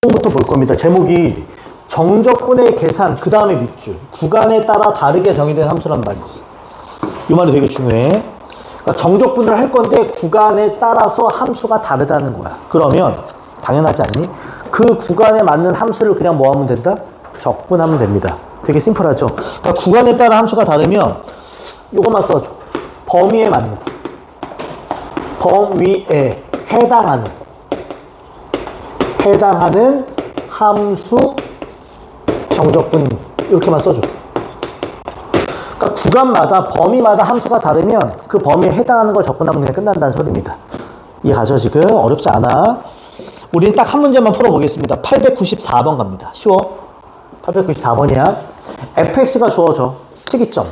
부터 볼 겁니다. 제목이 정적분의 계산 그 다음에 밑줄 구간에 따라 다르게 정의된 함수란 말이지. 이 말이 되게 중요해. 그러니까 정적분을 할 건데 구간에 따라서 함수가 다르다는 거야. 그러면 당연하지 않니? 그 구간에 맞는 함수를 그냥 뭐 하면 된다? 적분하면 됩니다. 되게 심플하죠. 그러니까 구간에 따라 함수가 다르면 이것만 써줘. 범위에 맞는, 범위에 해당하는 함수 정적분 이렇게만 써줘. 그러니까 구간마다 범위마다 함수가 다르면 그 범위에 해당하는 걸 적분하면 그냥 끝난다는 소리입니다. 이해가죠 지금? 어렵지 않아. 우리는 딱 한 문제만 풀어보겠습니다. 894번 갑니다. 쉬워. 894번이야. fx가 주어져. 특이점.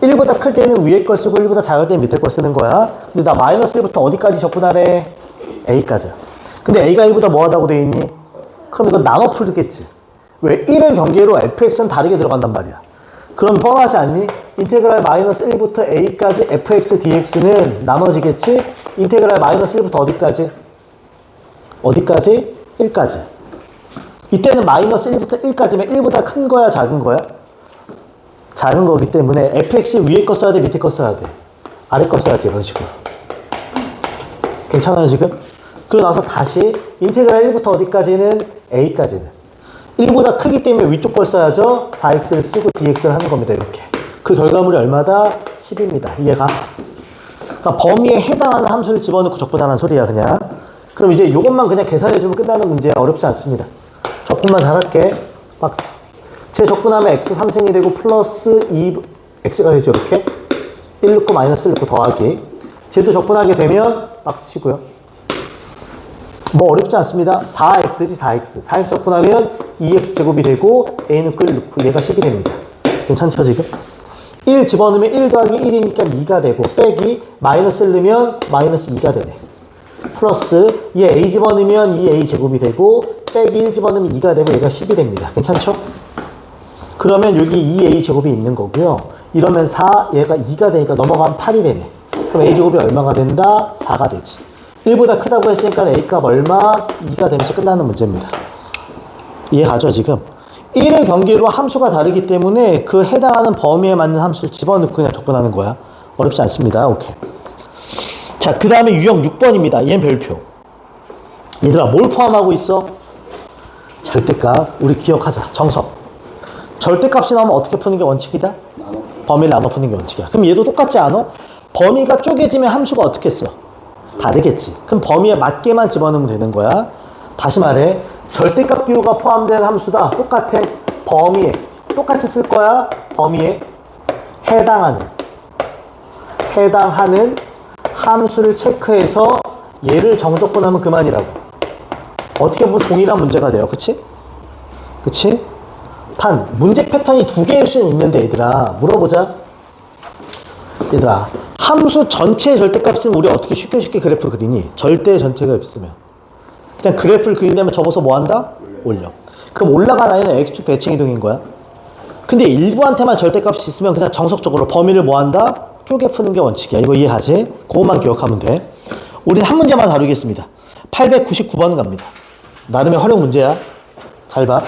1보다 클 때는 위에 걸 쓰고 1보다 작을 때는 밑에 걸 쓰는 거야. 근데 나 마이너스 1부터 어디까지 적분하래? a까지야. 근데 a가 1보다 뭐하다고 돼 있니? 그럼 이거 나눠 풀겠지. 왜? 1을 경계로 fx는 다르게 들어간단 말이야. 그럼 뻔하지 않니? 인테그랄 마이너스 1부터 a까지 fx dx는 나눠지겠지? 인테그랄 마이너스 1부터 어디까지? 어디까지? 1까지. 이때는 마이너스 1부터 1까지면 1보다 큰 거야, 작은 거야? 작은 거기 때문에 fx 위에 거 써야 돼, 밑에 거 써야 돼? 아래 거 써야지, 이런 식으로. 괜찮아요, 지금? 그러고 나서 다시 인테그랄 1부터 어디까지는? a까지는. 1보다 크기 때문에 위쪽 걸 써야죠. 4x를 쓰고 dx를 하는 겁니다, 이렇게. 그 결과물이 얼마다? 10입니다. 이해가? 그러니까 범위에 해당하는 함수를 집어넣고 적분하라는 소리야, 그냥. 그럼 이제 이것만 그냥 계산해주면 끝나는 문제야. 어렵지 않습니다. 적분만 잘할게. 박스. 제 적분하면 x 3승이 되고 플러스 2x가 되죠. 이렇게. 1 넣고 마이너스 1 넣고 더하기. 쟤도 적분하게 되면 박스 치고요. 뭐 어렵지 않습니다. 4x지 4x. 4x 적분하면 2x제곱이 되고 a는 1 넣고 얘가 10이 됩니다. 괜찮죠 지금? 1 집어넣으면 1 더하기 1이니까 2가 되고 빼기 마이너스 1 넣으면 마이너스 2가 되네. 플러스 얘 a 집어넣으면 2a 제곱이 되고 빼기 1 집어넣으면 2가 되고 얘가 10이 됩니다. 괜찮죠? 그러면 여기 2a 제곱이 있는 거고요. 이러면 4 얘가 2가 되니까 넘어가면 8이 되네. 그럼 a 제곱이 얼마가 된다? 4가 되지. 1보다 크다고 했으니까 a값 얼마? 2가 되면서 끝나는 문제입니다. 이해가죠 지금? 1을 경계로 함수가 다르기 때문에 그 해당하는 범위에 맞는 함수를 집어넣고 그냥 적분하는 거야. 어렵지 않습니다. 오케이. 자, 그 다음에 유형 6번입니다. 얘는 별표. 얘들아, 뭘 포함하고 있어? 절대값. 우리 기억하자. 정석. 절대값이 나오면 어떻게 푸는 게 원칙이다? 범위를 나눠 푸는 게 원칙이야. 그럼 얘도 똑같지 않아? 범위가 쪼개지면 함수가 어떻게 써? 다르겠지. 그럼 범위에 맞게만 집어넣으면 되는 거야. 다시 말해. 절대값 기호가 포함된 함수다. 똑같아. 범위에. 똑같이 쓸 거야. 범위에 해당하는 함수를 체크해서 얘를 정적분하면 그만이라고. 어떻게 보면 동일한 문제가 돼요. 그치? 그치? 단, 문제 패턴이 두 개일 수는 있는데, 얘들아. 물어보자. 얘들아. 함수 전체의 절대값은 우리 어떻게 쉽게 그래프 그리니? 절대 전체가 있으면. 그냥 그래프를 그린다면 접어서 뭐 한다? 올려. 그럼 올라간 아이는 x축 대칭 이동인 거야. 근데 일부한테만 절대값이 있으면 그냥 정석적으로 범위를 뭐 한다? 쪼개 푸는 게 원칙이야. 이거 이해하지? 그것만 기억하면 돼. 우리는 한 문제만 다루겠습니다. 899번 갑니다. 나름의 활용 문제야. 잘 봐.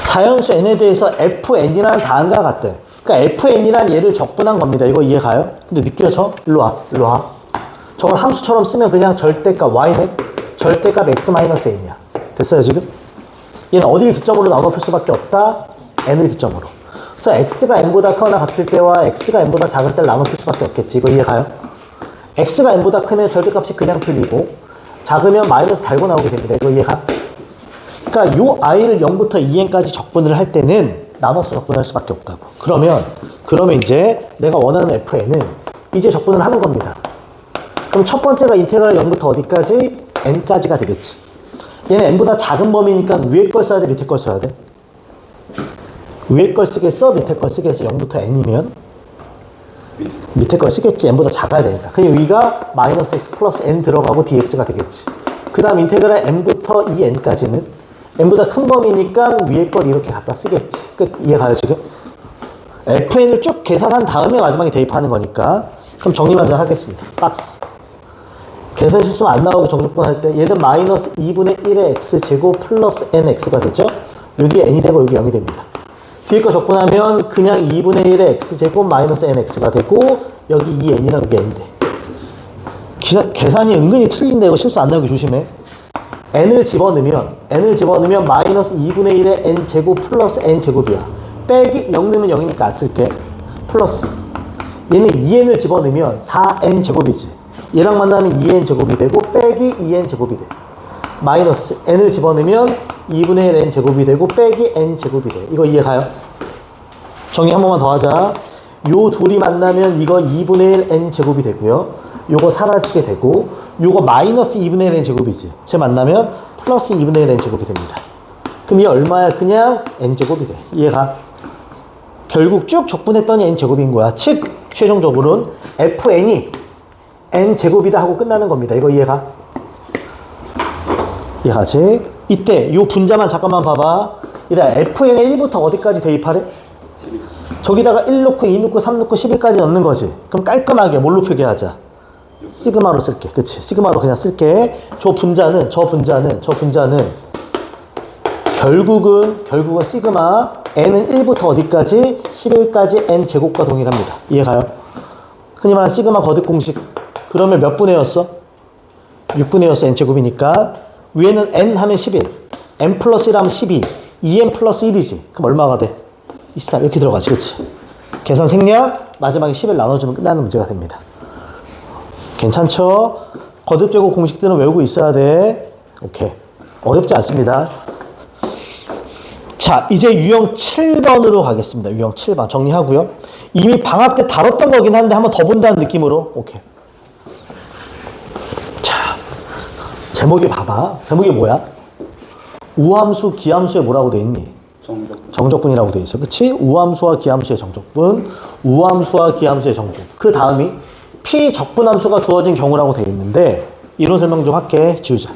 자연수 n에 대해서 fn이라는 다음과 같대. 그러니까 fn이란 얘를 적분한 겁니다. 이거 이해가요? 근데 느껴져? 일로 와. 저걸 함수처럼 쓰면 그냥 절대값 ynet, 절대값 x-n이야. 됐어요 지금? 얘는 어디를 기점으로 나눠 풀 수밖에 없다? n을 기점으로. 그래서 x가 n보다 크거나 같을 때와 x가 n보다 작을 때를 나눠 풀 수밖에 없겠지. 이거 이해가요? x가 n보다 크면 절대값이 그냥 풀리고 작으면 마이너스 달고 나오게 됩니다. 이거 이해가? 그러니까 요 i를 0부터 2n까지 적분을 할 때는 나눠서 적분할 수밖에 없다고. 그러면 이제 내가 원하는 fn은 이제 적분을 하는 겁니다. 그럼 첫 번째가 인테그랄 0부터 어디까지? n까지가 되겠지. 얘는 n보다 작은 범위니까 위에 걸 써야 돼? 밑에 걸 써야 돼? 위에 걸 쓰겠어? 밑에 걸 쓰겠어? 0부터 n이면? 밑에 걸 쓰겠지. n보다 작아야 되니까. 그럼 여기가 마이너스 x 플러스 n 들어가고 dx가 되겠지. 그 다음 인테그랄 n부터 2n까지는 n보다 큰 범위니까 위에 걸 이렇게 갖다 쓰겠지. 끝. 이해가요 지금? fn을 쭉 계산한 다음에 마지막에 대입하는 거니까. 그럼 정리만 좀 하겠습니다. 박스. 계산 실수만 안 나오고 정적분 할 때 얘는 마이너스 2분의 1의 x제곱 플러스 nx가 되죠. 여기 n이 되고 여기 0이 됩니다. 뒤에 거 적분하면 그냥 2분의 1의 x제곱 마이너스 nx가 되고 여기 2n이랑 여기 n이 돼. 계산이 은근히 틀린데 이거 실수 안 나오게 조심해. n을 집어넣으면 마이너스 2분의 1의 n제곱 플러스 n제곱이야. 빼기 0 넣으면 0이니까 안 쓸게. 플러스 얘는 2n을 집어넣으면 4n제곱이지. 얘랑 만나면 2n제곱이 되고 빼기 2n제곱이 돼. 마이너스 n을 집어넣으면 2분의 1 n제곱이 되고 빼기 n제곱이 돼. 이거 이해가요? 정리 한 번만 더 하자. 요 둘이 만나면 이거 2분의 1 n제곱이 되고요. 요거 사라지게 되고 요거 마이너스 2분의 1 n제곱이지. 쟤 만나면 플러스 2분의 1 n제곱이 됩니다. 그럼 이게 얼마야? 그냥 n제곱이 돼. 이해가? 결국 쭉 적분했더니 n제곱인 거야. 즉 최종적으로는 fn이 n제곱이다 하고 끝나는 겁니다. 이거 이해가? 이해가지? 이때 요 분자만 잠깐만 봐봐. 이다 fn의 1부터 어디까지 대입하래? 저기다가 1 넣고 2 넣고 3 넣고 11까지 넣는 거지. 그럼 깔끔하게 뭘로 표기하자? 시그마로 쓸게. 그치? 시그마로 그냥 쓸게. 저 분자는 결국은 시그마 n은 1부터 어디까지? 11까지 n 제곱과 동일합니다. 이해가요? 흔히 말하는 시그마 거듭 공식. 그러면 몇 분의 6어? 6분의 6 n 제곱이니까 위에는 n 하면 11, n 플러스 1 하면 12, 2n 플러스 1이지. 그럼 얼마가 돼? 24 이렇게 들어가지. 그치? 계산 생략 마지막에 10을 나눠주면 끝나는 문제가 됩니다. 괜찮죠? 거듭 제곱 공식들은 외우고 있어야 돼. 오케이. 어렵지 않습니다. 자, 이제 유형 7번으로 가겠습니다. 유형 7번 정리하고요. 이미 방학 때 다뤘던 거긴 한데 한번 더 본다는 느낌으로. 오케이. 자, 제목이 봐봐. 제목이 뭐야? 우함수, 기함수에 뭐라고 돼 있니? 정적분이라고 돼 있어. 그치? 우함수와 기함수의 정적분, 우함수와 기함수의 정적분. 그 다음이 피적분함수가 주어진 경우라고 돼 있는데 이론 설명 좀 할게. 지우자.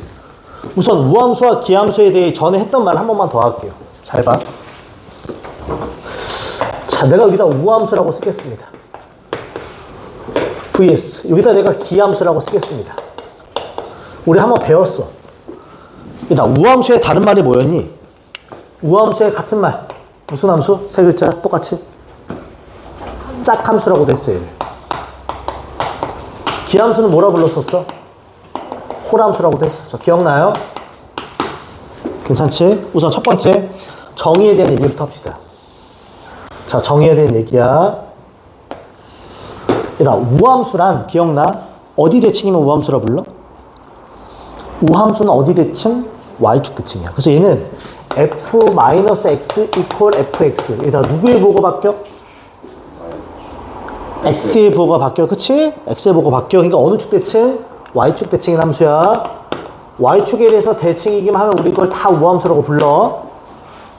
우선 우함수와 기함수에 대해 전에 했던 말 한 번만 더 할게요. 잘 봐. 자, 내가 여기다 우함수라고 쓰겠습니다. vs 여기다 내가 기함수라고 쓰겠습니다. 우리 한번 배웠어. 나 우함수의 다른 말이 뭐였니? 우함수의 같은 말 무슨 함수? 세 글자 똑같이 짝함수라고 됐어요. 기함수는 뭐라 불렀었어? 홀함수라고도 했었어. 기억나요? 괜찮지? 우선 첫 번째 정의에 대한 얘기부터 합시다. 자, 정의에 대한 얘기야. 얘들아, 우함수란 기억나? 어디 대칭이면 우함수라 불러? 우함수는 어디 대칭? y축 대칭이야. 그래서 얘는 f-x equal fx. 얘들아, 누구의 부호가 바뀌어? x의 부호가 바뀌어. 그치? x의 부호가 바뀌어. 그러니까 어느 축 대칭? y축 대칭인 함수야. y축에 대해서 대칭이기만 하면 우리 이걸 다 우함수라고 불러.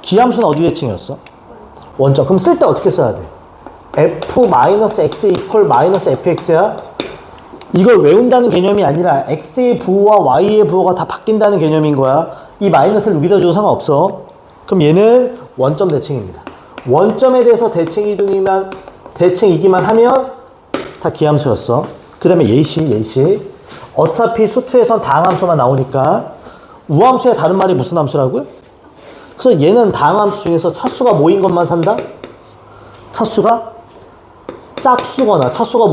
기함수는 어디 대칭이었어? 원점. 그럼 쓸 때 어떻게 써야 돼? f-x equal fx야. 이걸 외운다는 개념이 아니라 x의 부호와 y의 부호가 다 바뀐다는 개념인 거야. 이 마이너스를 여기다 줘도 상관없어. 그럼 얘는 원점 대칭입니다. 원점에 대해서 대칭이기만 하면 다 기함수였어. 그 다음에 예시. 어차피 수투에선 다항함수만 나오니까 우함수의 다른 말이 무슨 함수라고요? 그래서 얘는 다항함수 중에서 차수가 모인 것만 산다? 차수가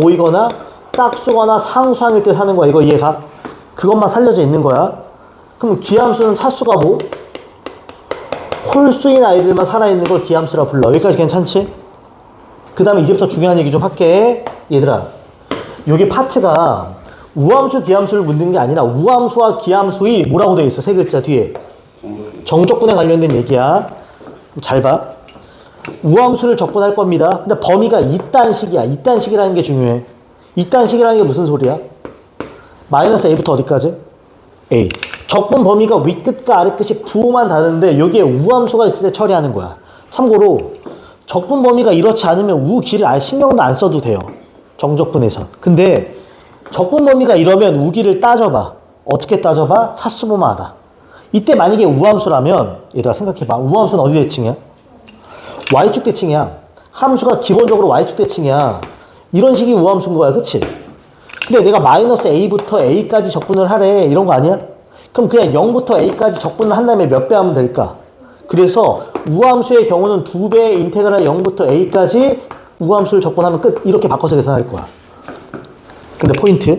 모이거나 짝수거나 상수항일 때 사는 거야. 이거 이해가? 그것만 살려져 있는 거야. 그럼 기함수는 차수가 뭐? 홀수인 아이들만 살아있는 걸 기함수라 불러. 여기까지 괜찮지? 그 다음에 이제부터 중요한 얘기 좀 할게. 얘들아, 여기 파트가 우함수, 기함수를 묻는 게 아니라 우함수와 기함수의 뭐라고 되어 있어? 세 글자 뒤에. 정적분에 관련된 얘기야. 잘 봐. 우함수를 적분할 겁니다. 근데 범위가 이딴식이야. 이딴식이라는 게 중요해. 이딴식이라는 게 무슨 소리야? 마이너스 a부터 어디까지? a. 적분 범위가 윗끝과 아래끝이 부호만 다른데 여기에 우함수가 있을 때 처리하는 거야. 참고로 적분 범위가 이렇지 않으면 우 길을 아예 신경도 안 써도 돼요. 정적분에선. 근데 적분 범위가 이러면 우기를 따져봐. 어떻게 따져봐? 차수 보면 알아. 이때 만약에 우함수라면 얘들아 생각해봐. 우함수는 어디 대칭이야? y축 대칭이야. 함수가 기본적으로 y축 대칭이야. 이런 식이 우함수인 거야. 그치? 근데 내가 마이너스 a부터 a까지 적분을 하래. 이런 거 아니야? 그럼 그냥 0부터 a까지 적분을 한 다음에 몇 배 하면 될까? 그래서 우함수의 경우는 2배의 인테그랄 0부터 a까지 우함수를 적분하면 끝. 이렇게 바꿔서 계산할 거야. 근데 포인트.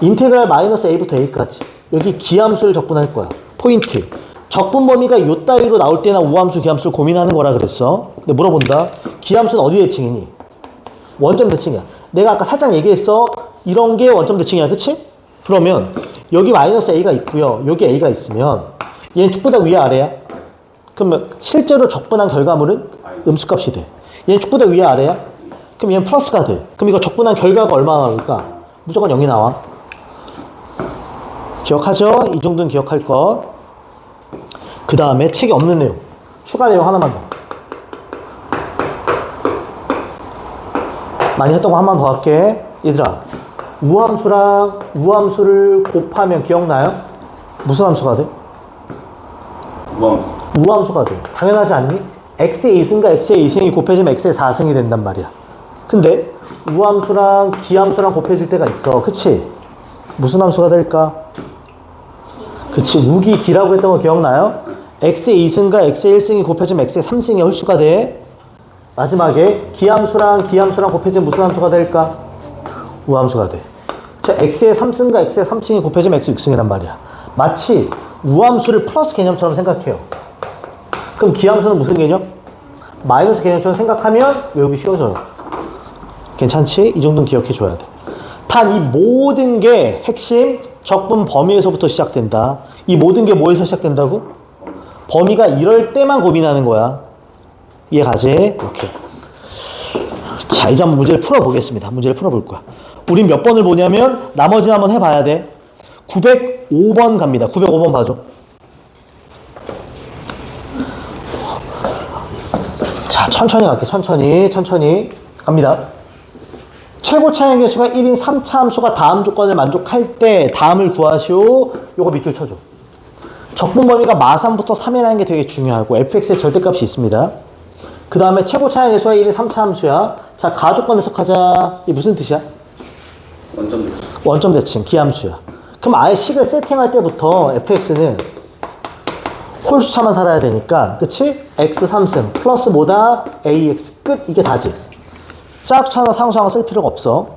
인테그랄 마이너스 a부터 a까지. 여기 기함수를 적분할 거야. 포인트. 적분 범위가 요 따위로 나올 때나 우함수, 기함수를 고민하는 거라 그랬어. 근데 물어본다. 기함수는 어디 대칭이니? 원점 대칭이야. 내가 아까 살짝 얘기했어. 이런 게 원점 대칭이야. 그치? 그러면 여기 마이너스 a가 있고요. 여기 a가 있으면 얘는 축보다 위에 아래야? 그러면 실제로 적분한 결과물은 음수값이 돼. 얘는 축보다 위에 아래야? 그럼 얘는 플러스가 돼. 그럼 이거 적분한 결과가 얼마나 나올까? 무조건 0이 나와. 기억하죠? 이 정도는 기억할 것. 그 다음에 책에 없는 내용. 추가 내용 하나만 더. 많이 했던 거 한 번 더 할게. 얘들아, 우함수랑 우함수를 곱하면 기억나요? 무슨 함수가 돼? 우함수. 우함수가 돼. 당연하지 않니? x의 2승과 x의 2승이 곱해지면 x의 4승이 된단 말이야. 근데 우함수랑 기함수랑 곱해질 때가 있어. 그치? 무슨 함수가 될까? 그치, 우기 기라고 했던 거 기억나요? x의 2승과 x의 1승이 곱해지면 x의 3승이 홀수가 돼. 마지막에 기함수랑 기함수랑 곱해지면 무슨 함수가 될까? 우함수가 돼. 자, x의 3승과 x의 3승이 곱해지면 x 6승이란 말이야. 마치 우함수를 플러스 개념처럼 생각해요. 그럼 기함수는 무슨 개념? 마이너스 개념처럼 생각하면 외우기 쉬워져요. 괜찮지? 이 정도는 기억해 줘야 돼. 단 이 모든 게 핵심 적분 범위에서부터 시작된다. 이 모든 게 뭐에서 시작된다고? 범위가 이럴 때만 고민하는 거야. 이해가지? 이렇게. 자, 이제 한번 문제를 풀어보겠습니다. 문제를 풀어볼 거야. 우린 몇 번을 보냐면 나머지는 한번 해봐야 돼. 905번 갑니다. 905번 봐줘. 자, 천천히 갈게. 천천히 갑니다. 최고 차항의 개수가 1인 3차 함수가 다음 조건을 만족할 때 다음을 구하시오. 요거 밑줄 쳐줘. 적분 범위가 마3부터 3이라는 게 되게 중요하고 fx의 절대값이 있습니다. 그 다음에 최고 차항의 개수가 1인 3차 함수야. 자, 가조건 해석하자. 이게 무슨 뜻이야? 원점 대칭. 원점 대칭, 기함수야. 그럼 아예 식을 세팅할 때부터 fx는 홀수차만 살아야 되니까, 그치? x 3승 플러스 뭐다? ax 끝. 이게 다지. 짝수하나 상수하나 쓸 필요가 없어.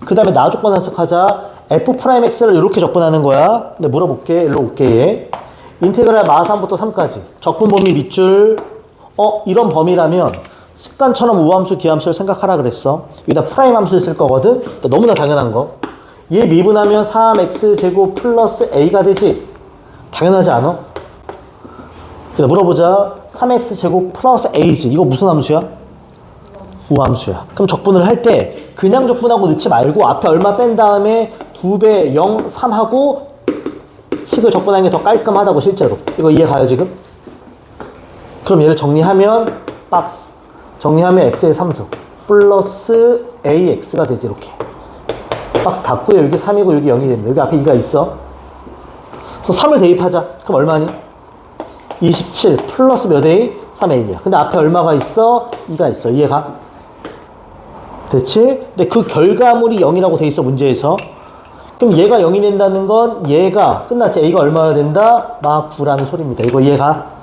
그 다음에 나조건 해석하자. f'x를 이렇게 적분하는 거야. 근데 물어볼게. 일로 올게. 인테그랄 마3부터 3까지 적분 범위 밑줄. 이런 범위라면 습관처럼 우함수, 기함수를 생각하라 그랬어. 여기다 프라임 함수를 쓸 거거든. 너무나 당연한 거. 얘 미분하면 3x제곱 플러스 a가 되지. 당연하지 않아? 그래서 물어보자. 3x제곱 플러스 a지. 이거 무슨 함수야? 우함수야. 그럼 적분을 할 때 그냥 적분하고 넣지 말고 앞에 얼마 뺀 다음에 2배 0, 3하고 식을 적분하는 게 더 깔끔하다고 실제로. 이거 이해가요 지금? 그럼 얘를 정리하면 박스. 정리하면 x의 3승 플러스 ax가 되지. 이렇게. 박스 닫고요. 여기 3이고 여기 0이 됩니다. 여기 앞에 2가 있어. 그래서 3을 대입하자. 그럼 얼마니? 27 플러스 몇 a? 3a야. 근데 앞에 얼마가 있어? 2가 있어. 이해가? 됐지? 근데 그 결과물이 0이라고 돼 있어 문제에서. 그럼 얘가 0이 된다는 건 얘가 끝났지. a가 얼마나 된다? 막 9라는 소리입니다. 이거 이해가?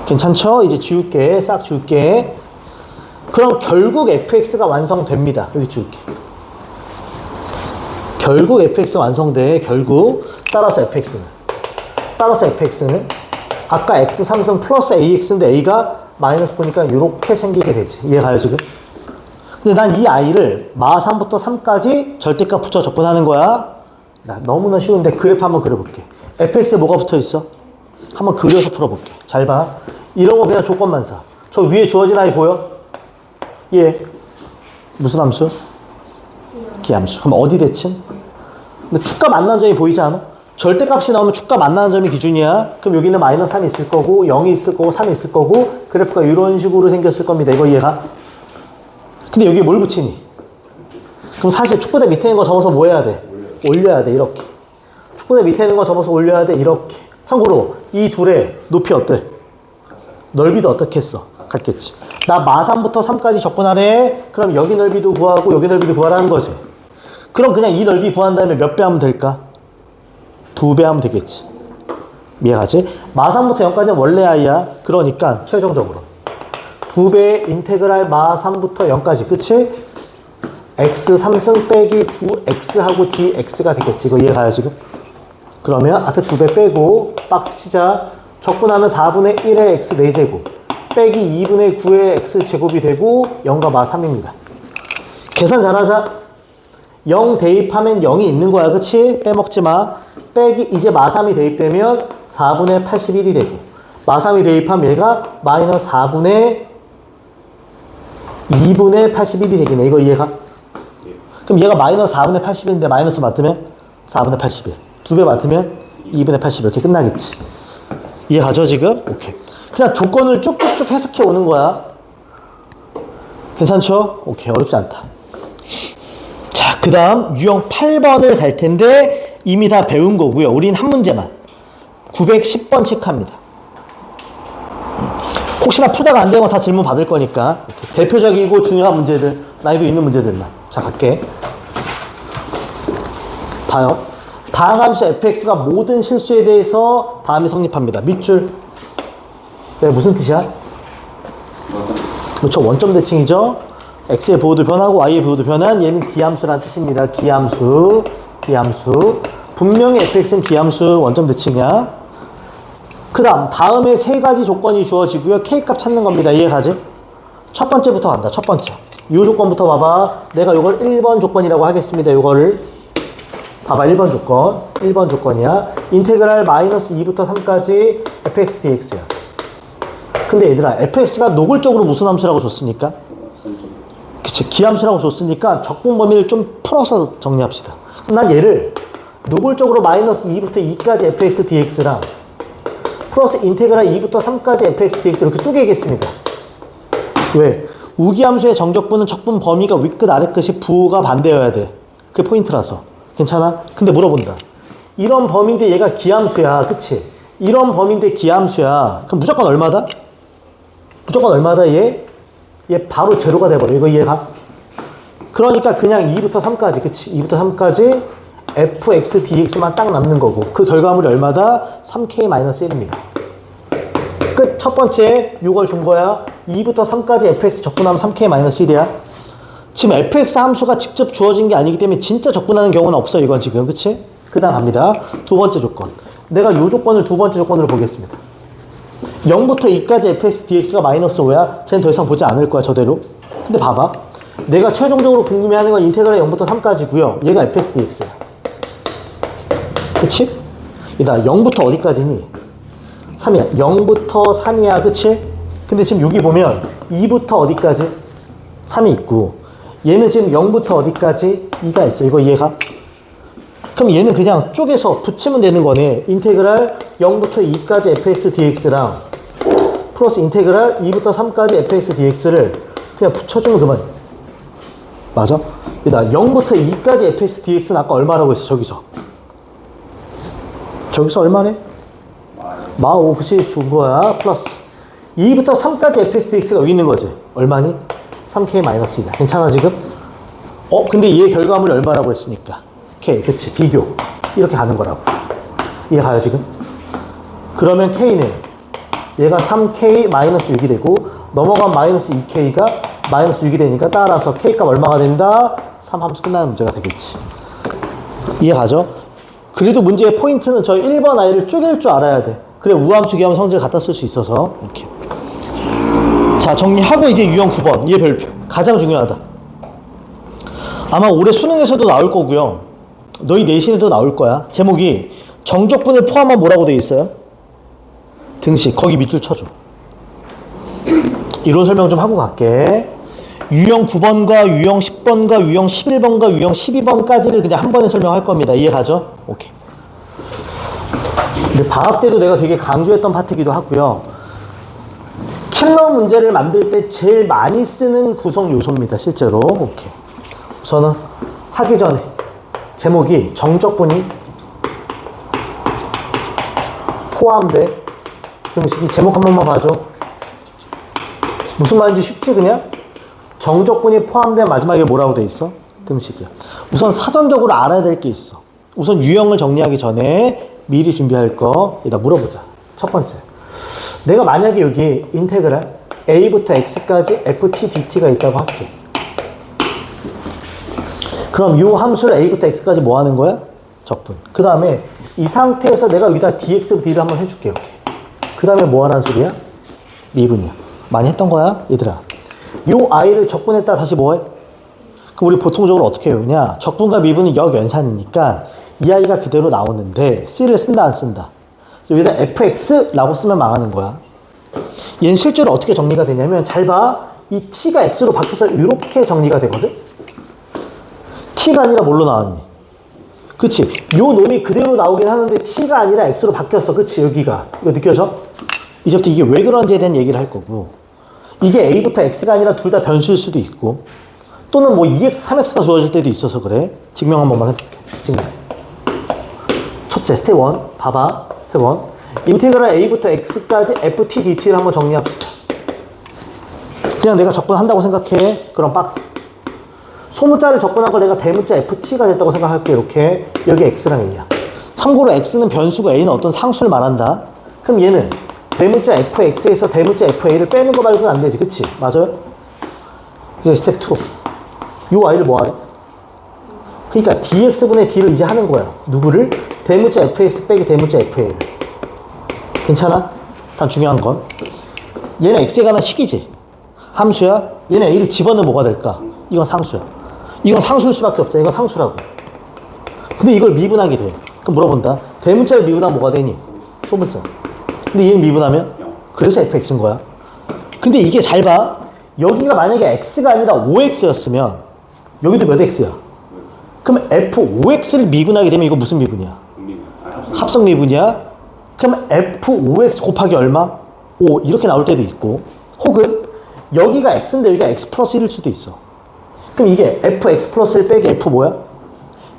괜찮죠? 이제 지울게. 싹 지울게. 그럼 결국 fx가 완성됩니다. 여기 지울게. 결국 fx가 완성돼. 결국. 따라서 fx는 아까 x 3승 플러스 ax인데 a가 마이너스 9니까 이렇게 생기게 되지. 이해가요 지금? 근데 난 이 아이를 마3부터 3까지 절대값 붙여 적분하는 거야. 너무나 쉬운데 그래프 한번 그려볼게. fx에 뭐가 붙어 있어? 한번 그려서 풀어볼게. 잘 봐. 이런 거 그냥 조건만 사. 저 위에 주어진 아이 보여? 얘 무슨 함수? 기함수. 그럼 어디 대칭? 근데 축값 안 나는 점이 보이지 않아? 절대값이 나오면 축값 안 나는 점이 기준이야. 그럼 여기는 마이너스 3이 있을 거고 0이 있을 거고 3이 있을 거고 그래프가 이런 식으로 생겼을 겁니다. 이거 이해가? 근데 여기에 뭘 붙이니? 그럼 사실 축구대 밑에 있는 거 접어서 뭐 해야 돼? 올려야 돼. 이렇게. 축구대 밑에 있는 거 접어서 올려야 돼. 이렇게. 참고로 이 둘의 높이 어때? 넓이도 어떻게 했어? 같겠지. 나 마3부터 3까지 적분하래. 그럼 여기 넓이도 구하고 여기 넓이도 구하라는 거지. 그럼 그냥 이 넓이 구한 다음에 몇 배 하면 될까? 2배 하면 되겠지. 이해가지? 마3부터 0까지는 원래 i야. 그러니까 최종적으로 2배 인테그랄 마3부터 0까지. 그치? x 3승 빼기 9x하고 dx가 되겠지. 이거 이해가요 지금? 그러면 앞에 2배 빼고 박스 치자. 적분하면 4분의 1의 x 4제곱 빼기 2분의 9의 x제곱이 되고 0과 마3입니다. 계산 잘하자. 0 대입하면 0이 있는 거야. 그치? 빼먹지 마. 빼기 이제 마3이 대입되면 4분의 81이 되고 마3이 대입하면 얘가 마이너스 4분의 2분의 81이 되겠네. 이거 이해가? 그럼 얘가 마이너스 4분의 81인데 마이너스 맞으면 4분의 81. 2배 맞으면 2분의 81. 이렇게 끝나겠지. 이해가죠 지금? 오케이. 그냥 조건을 쭉쭉쭉 해석해 오는 거야. 괜찮죠? 오케이. 어렵지 않다. 자, 그 다음 유형 8번을 갈 텐데 이미 다 배운 거고요. 우린 한 문제만 910번 체크합니다. 혹시나 풀다가 안 되는 거 다 질문 받을 거니까 오케이. 대표적이고 중요한 문제들, 난이도 있는 문제들만. 자, 갈게. 봐요. 다항함수 fx가 모든 실수에 대해서 다음이 성립합니다. 밑줄. 네, 무슨 뜻이야? 그렇죠. 원점 대칭이죠. x의 보호도 변하고 y의 보호도 변한 얘는 기함수라는 뜻입니다. 기함수. 분명히 fx는 기함수 원점 대칭이야. 그 다음에 세 가지 조건이 주어지고요. k값 찾는 겁니다. 이해가지? 첫 번째부터 간다. 첫 번째. 이 조건부터 봐봐. 내가 이걸 1번 조건이라고 하겠습니다. 이거를 봐봐. 1번 조건. 1번 조건이야. 인테그랄 마이너스 2부터 3까지 fx dx야. 근데 얘들아, fx가 노골적으로 무슨 함수라고 줬으니까? 그치, 기함수라고 줬으니까 적분 범위를 좀 풀어서 정리합시다. 그럼 난 얘를 노골적으로 마이너스 2부터 2까지 fx dx랑 플러스 인테그랄 2부터 3까지 fx dx 이렇게 쪼개겠습니다. 왜? 우기함수의 정적분은 적분 범위가 윗끝 아래끝이 부호가 반대여야 돼. 그게 포인트라서. 괜찮아? 근데 물어본다. 이런 범위인데 얘가 기함수야. 그치? 이런 범위인데 기함수야. 그럼 무조건 얼마다? 무조건 얼마다 얘? 얘 바로 제로가 돼버려. 이거 이해가? 그러니까 그냥 2부터 3까지. 그치? 2부터 3까지 fx dx만 딱 남는 거고 그 결과물이 얼마다? 3k-1입니다. 끝. 첫 번째 요걸 준 거야. 2부터 3까지 fx 적분하면 3k-1이야. 지금 fx 함수가 직접 주어진 게 아니기 때문에 진짜 적분하는 경우는 없어. 이건 지금. 그치? 그 다음 갑니다. 두 번째 조건. 내가 요 조건을 두 번째 조건으로 보겠습니다. 0부터 2까지 fx dx가 마이너스 5야. 쟤는 더 이상 보지 않을 거야. 저대로. 근데 봐봐. 내가 최종적으로 궁금해하는 건 인테그랄 0부터 3까지고요. 얘가 fx dx야. 그치? 얘다 0부터 어디까지니? 3이야. 0부터 3이야. 그치? 근데 지금 여기 보면 2부터 어디까지? 3이 있고 얘는 지금 0부터 어디까지? 2가 있어. 이거 이해가? 그럼 얘는 그냥 쪼개서 붙이면 되는 거네. 인테그랄 0부터 2까지 fx dx랑 플러스 인테그랄 2부터 3까지 fx dx를 그냥 붙여주면 그만. 맞아? 얘다 0부터 2까지 fx dx는 아까 얼마라고 했어? 저기서 얼마네? 마5. 그치? 좋은 거야. 플러스 2부터 3까지 fx dx가 여기 있는 거지. 얼마니? 3k-2다. 괜찮아 지금? 근데 얘의 결과물이 얼마라고 했으니까 k. 그치? 비교. 이렇게 가는 거라고. 이해가요 지금? 그러면 k는 얘가 3k-6이 되고 넘어간 마이너스 2k가 마이너스 6이 되니까 따라서 k값 얼마가 된다? 3 하면서 끝나는 문제가 되겠지. 이해가죠? 그래도 문제의 포인트는 저 1번 아이를 쪼갤 줄 알아야 돼. 그래 우함수 기하면 성질 갖다 쓸 수 있어서. 이렇게. 자, 정리하고 이제 유형 9번. 얘 별표. 가장 중요하다. 아마 올해 수능에서도 나올 거고요. 너희 내신에도 나올 거야. 제목이 정적분을 포함한 뭐라고 되어 있어요? 등식. 거기 밑줄 쳐줘. 이론 설명 좀 하고 갈게. 유형 9번과 유형 10번과 유형 11번과 유형 12번까지를 그냥 한 번에 설명할 겁니다. 이해가죠? 오케이. 근데 방학 때도 내가 되게 강조했던 파트기도 하고요. 킬러 문제를 만들 때 제일 많이 쓰는 구성 요소입니다. 실제로. 오케이. 우선은 하기 전에 제목이 정적분이 포함돼 등식이 제목 한 번만 봐줘. 무슨 말인지 쉽지 그냥? 정적분이 포함된 마지막에 뭐라고 돼 있어? 등식이야. 우선 사전적으로 알아야 될 게 있어. 우선 유형을 정리하기 전에 미리 준비할 거 이따 물어보자. 첫 번째. 내가 만약에 여기 인테그랄 a부터 x까지 ft dt가 있다고 할게. 그럼 이 함수를 a부터 x까지 뭐 하는 거야? 적분. 그 다음에 이 상태에서 내가 여기다 dx, d를 한번 해줄게. 이렇게. 그 다음에 뭐 하라는 소리야? 미분이야. 많이 했던 거야? 얘들아. 요 i를 적분했다 다시 뭐 해? 그럼 우리 보통적으로 어떻게 외우냐? 적분과 미분은 역연산이니까 이 i가 그대로 나오는데 c를 쓴다 안 쓴다? 여기다 fx라고 쓰면 망하는 거야. 얘는 실제로 어떻게 정리가 되냐면 잘 봐. 이 t가 x로 바뀌어서 이렇게 정리가 되거든? t가 아니라 뭘로 나왔니? 그치? 요 놈이 그대로 나오긴 하는데 t가 아니라 x로 바뀌었어. 그치? 여기가. 이거 느껴져? 이제부터 이게 왜 그런지에 대한 얘기를 할 거고, 이게 a부터 x가 아니라 둘 다 변수일 수도 있고, 또는 뭐 2x, 3x가 주어질 때도 있어서 그래. 증명 한 번만 해볼게. 증명. 첫째, 스텝 1. 봐봐. 스텝 1. 인테그랄 a부터 x까지 ft dt를 한번 정리합시다. 그냥 내가 적분한다고 생각해. 그럼 박스. 소문자를 적분한 걸 내가 대문자 ft가 됐다고 생각할게. 이렇게. 여기 x랑 a야. 참고로 x는 변수고 a는 어떤 상수를 말한다. 그럼 얘는 대문자 fx에서 대문자 fa를 빼는 거 말고는 안 되지. 그치? 맞아요? 이제 스텝 2. 요 i를 뭐 하래? 그러니까 dx분의 d를 이제 하는 거야. 누구를? 대문자 fx 빼기 대문자 fa를. 괜찮아? 단 중요한 건 얘는 x에 관한 식이지. 함수야. 얘는 a를 집어넣으면 뭐가 될까? 이건 상수야. 이건 상수일 수밖에 없잖아. 이건 상수라고. 근데 이걸 미분하게 돼. 그럼 물어본다. 대문자를 미분하면 뭐가 되니? 소문자. 근데 얘는 미분하면? 그래서 fx인 거야. 근데 이게 잘 봐. 여기가 만약에 x가 아니라 5x였으면 여기도 몇 x야? 그럼 f5x를 미분하게 되면 이거 무슨 미분이야? 합성 미분이야? 그럼 f5x 곱하기 얼마? 5 이렇게 나올 때도 있고, 혹은 여기가 x인데 여기가 x 플러스 1일 수도 있어. 그럼 이게 fx 플러스 1 빼기 f 뭐야?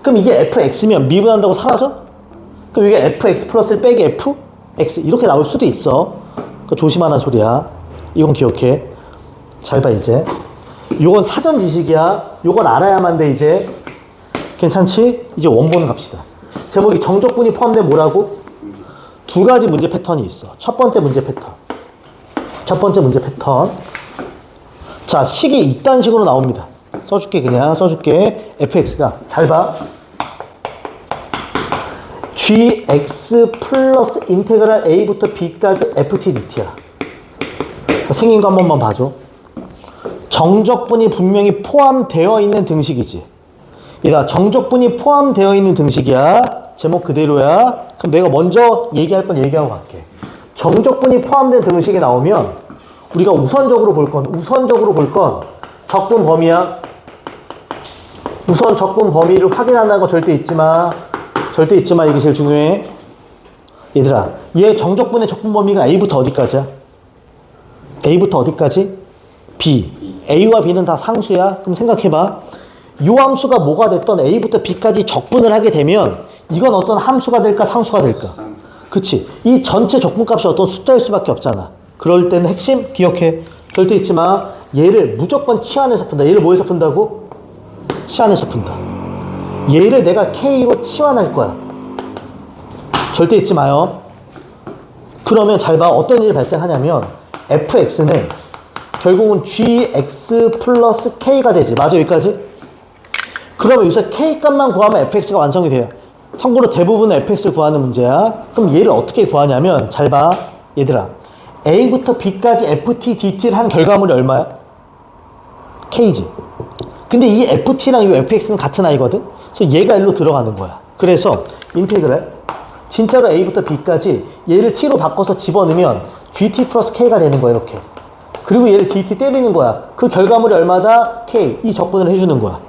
그럼 이게 fx면 미분한다고 사라져? 그럼 이게 fx 플러스 1 빼기 fx 이렇게 나올 수도 있어. 그러니까 조심하라는 소리야. 이건 기억해. 잘 봐 이제. 요건 사전 지식이야. 요걸 알아야만 돼 이제. 괜찮지? 이제 원본 갑시다. 제목이 정적분이 포함된 뭐라고? 두 가지 문제 패턴이 있어. 첫 번째 문제 패턴. 첫 번째 문제 패턴. 자, 식이 이딴 식으로 나옵니다. 써줄게, 그냥 써줄게. fx가. 잘 봐. gx 플러스 인테그랄 a부터 b까지 ft dt야. 자, 생긴 거 한 번만 봐줘. 정적분이 분명히 포함되어 있는 등식이지. 얘가 정적분이 포함되어 있는 등식이야. 제목 그대로야. 그럼 내가 먼저 얘기할 건 얘기하고 갈게. 정적분이 포함된 등식이 나오면 우리가 우선적으로 볼 건 적분 범위야. 우선 적분 범위를 확인한다는 거 절대 잊지 마. 절대 잊지 마. 이게 제일 중요해. 얘들아, 얘 정적분의 적분 범위가 a부터 어디까지야? a부터 어디까지? b. a와 b는 다 상수야. 그럼 생각해봐. 이 함수가 뭐가 됐던 a부터 b까지 적분을 하게 되면 이건 어떤 함수가 될까 상수가 될까? 그치? 이 전체 적분값이 어떤 숫자일 수밖에 없잖아. 그럴 때는 핵심 기억해. 절대 잊지 마. 얘를 무조건 치환해서 푼다. 얘를 뭐해서 푼다고? 치환해서 푼다. 얘를 내가 k로 치환할 거야. 절대 잊지 마요. 그러면 잘 봐. 어떤 일이 발생하냐면 fx는 결국은 gx 플러스 k가 되지. 맞아 여기까지? 그러면 여기서 k 값만 구하면 fx가 완성이 돼요. 참고로 대부분은 fx를 구하는 문제야. 그럼 얘를 어떻게 구하냐면 잘 봐. 얘들아. a부터 b까지 ft dt를 한 결과물이 얼마야? k지. 근데 이 ft랑 이 fx는 같은 아이거든? 그래서 얘가 일로 들어가는 거야. 그래서 인테그랄 진짜로 a부터 b까지 얘를 t로 바꿔서 집어넣으면 gt 플러스 k가 되는 거야. 이렇게. 그리고 얘를 dt 때리는 거야. 그 결과물이 얼마다? k. 이 적분을 해주는 거야.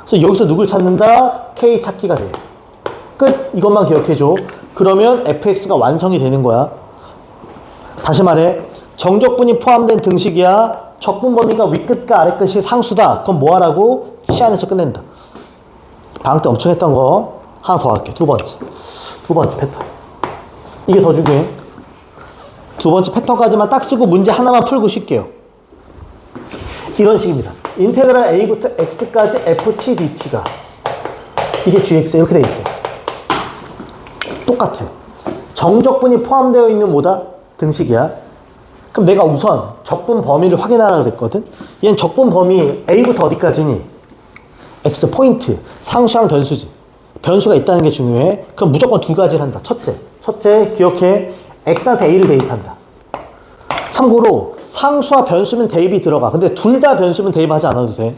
그래서 여기서 누굴 찾는다? k 찾기가 돼. 끝. 이것만 기억해줘. 그러면 fx가 완성이 되는 거야. 다시 말해. 정적분이 포함된 등식이야. 적분 범위가 윗끝과 아래끝이 상수다. 그럼 뭐 하라고? 치환해서 끝낸다. 방학 때 엄청 했던 거 하나 더 할게. 두 번째 패턴. 이게 더 중요해. 두 번째 패턴까지만 딱 쓰고 문제 하나만 풀고 쉴게요. 이런 식입니다. 인테그랄 a부터 x까지 ft dt가 이게 gx 이렇게 돼 있어요. 똑같아요. 정적분이 포함되어 있는 뭐다? 등식이야. 그럼 내가 우선 적분 범위를 확인하라 그랬거든. 얘는 적분 범위 a부터 어디까지니? x 포인트, 상수랑 변수지. 변수가 있다는 게 중요해. 그럼 무조건 두 가지를 한다. 첫째 기억해. x한테 a를 대입한다. 참고로 상수와 변수면 대입이 들어가. 근데 둘 다 변수면 대입하지 않아도 돼.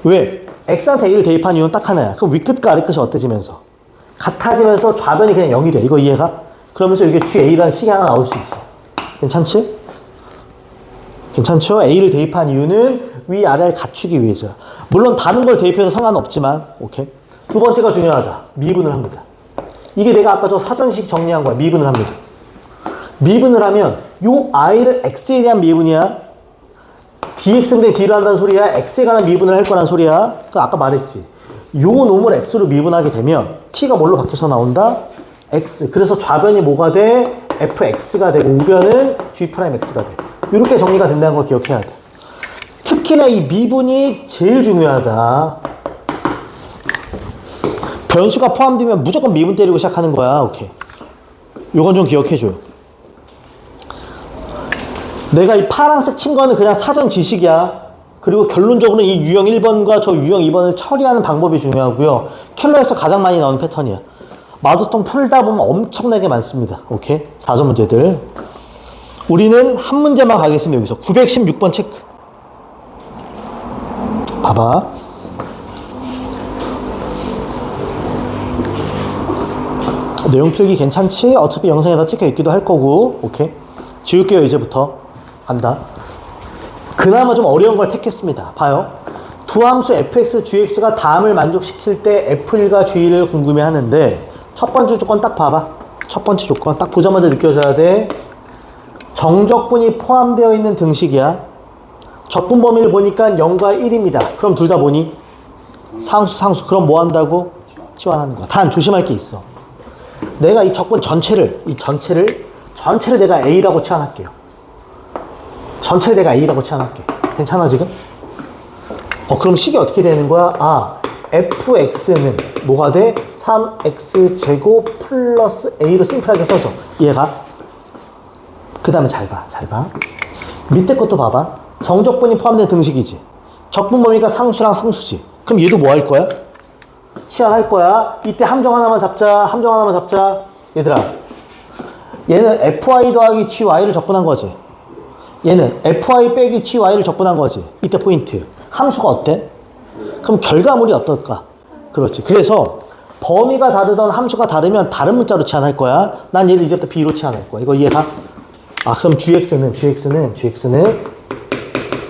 왜? x한테 a를 대입한 이유는 딱 하나야. 그럼 윗끝과 아래끝이 어때지면서 같아지면서 좌변이 그냥 0이 돼. 이거 이해가? 그러면서 이게 GA라는 식이 하나 나올 수 있어. 괜찮지? 괜찮죠? A를 대입한 이유는 위아래를 갖추기 위해서야. 물론 다른 걸 대입해도 상관없지만 오케이. 두 번째가 중요하다. 미분을 합니다. 이게 내가 아까 저 사전식 정리한 거야. 미분을 합니다. 미분을 하면 요 i를 x에 대한 미분이야. dx분의 d를 한다는 소리야. x에 관한 미분을 할 거란 소리야. 그 아까 말했지. 요 놈을 x로 미분하게 되면 t가 뭘로 바뀌어서 나온다? x. 그래서 좌변이 뭐가 돼? fx가 되고 우변은 g'x가 돼. 이렇게 정리가 된다는 걸 기억해야 돼. 특히나 이 미분이 제일 중요하다. 변수가 포함되면 무조건 미분 때리고 시작하는 거야. 오케이. 요건 좀 기억해줘요. 내가 이 파란색 친 거는 그냥 사전 지식이야. 그리고 결론적으로는 이 유형 1번과 저 유형 2번을 처리하는 방법이 중요하고요. 켈러에서 가장 많이 나오는 패턴이야. 마두통 풀다 보면 엄청나게 많습니다. 오케이? 4점 문제들. 우리는 한 문제만 가겠습니다. 여기서 916번 체크. 봐봐. 내용 필기 괜찮지? 어차피 영상에다 찍혀 있기도 할 거고. 오케이? 지울게요. 이제부터 간다. 그나마 좀 어려운 걸 택했습니다. 봐요. 두 함수 fx, gx가 다음을 만족시킬 때 f1과 g1을 궁금해 하는데 첫 번째 조건 딱 봐봐. 첫 번째 조건 딱 보자마자 느껴져야 돼. 정적분이 포함되어 있는 등식이야. 적분 범위를 보니까 0과 1입니다. 그럼 둘 다 뭐니? 상수. 그럼 뭐 한다고? 치환하는 거야. 단 조심할 게 있어. 내가 이 적분 전체를 내가 A라고 치환할게요. 전체를 내가 A라고 치환할게. 괜찮아 지금? 그럼 식이 어떻게 되는 거야? fx는 뭐가 돼? 3x제곱 플러스 a로 심플하게 써줘. 얘가. 그 다음에 잘 봐. 밑에 것도 봐봐. 정적분이 포함된 등식이지. 적분 범위가 상수랑 상수지. 그럼 얘도 뭐 할 거야? 치환할 거야. 이때 함정 하나만 잡자. 얘들아. 얘는 fy 더하기 gy를 적분한 거지. 얘는 fy 빼기 gy를 적분한 거지. 이때 포인트. 함수가 어때? 그럼 결과물이 어떨까? 그렇지. 그래서 범위가 다르던 함수가 다르면 다른 문자로 치환할 거야. 난 얘를 이제부터 b로 치환할 거야. 이거 이해가? 그럼 gx는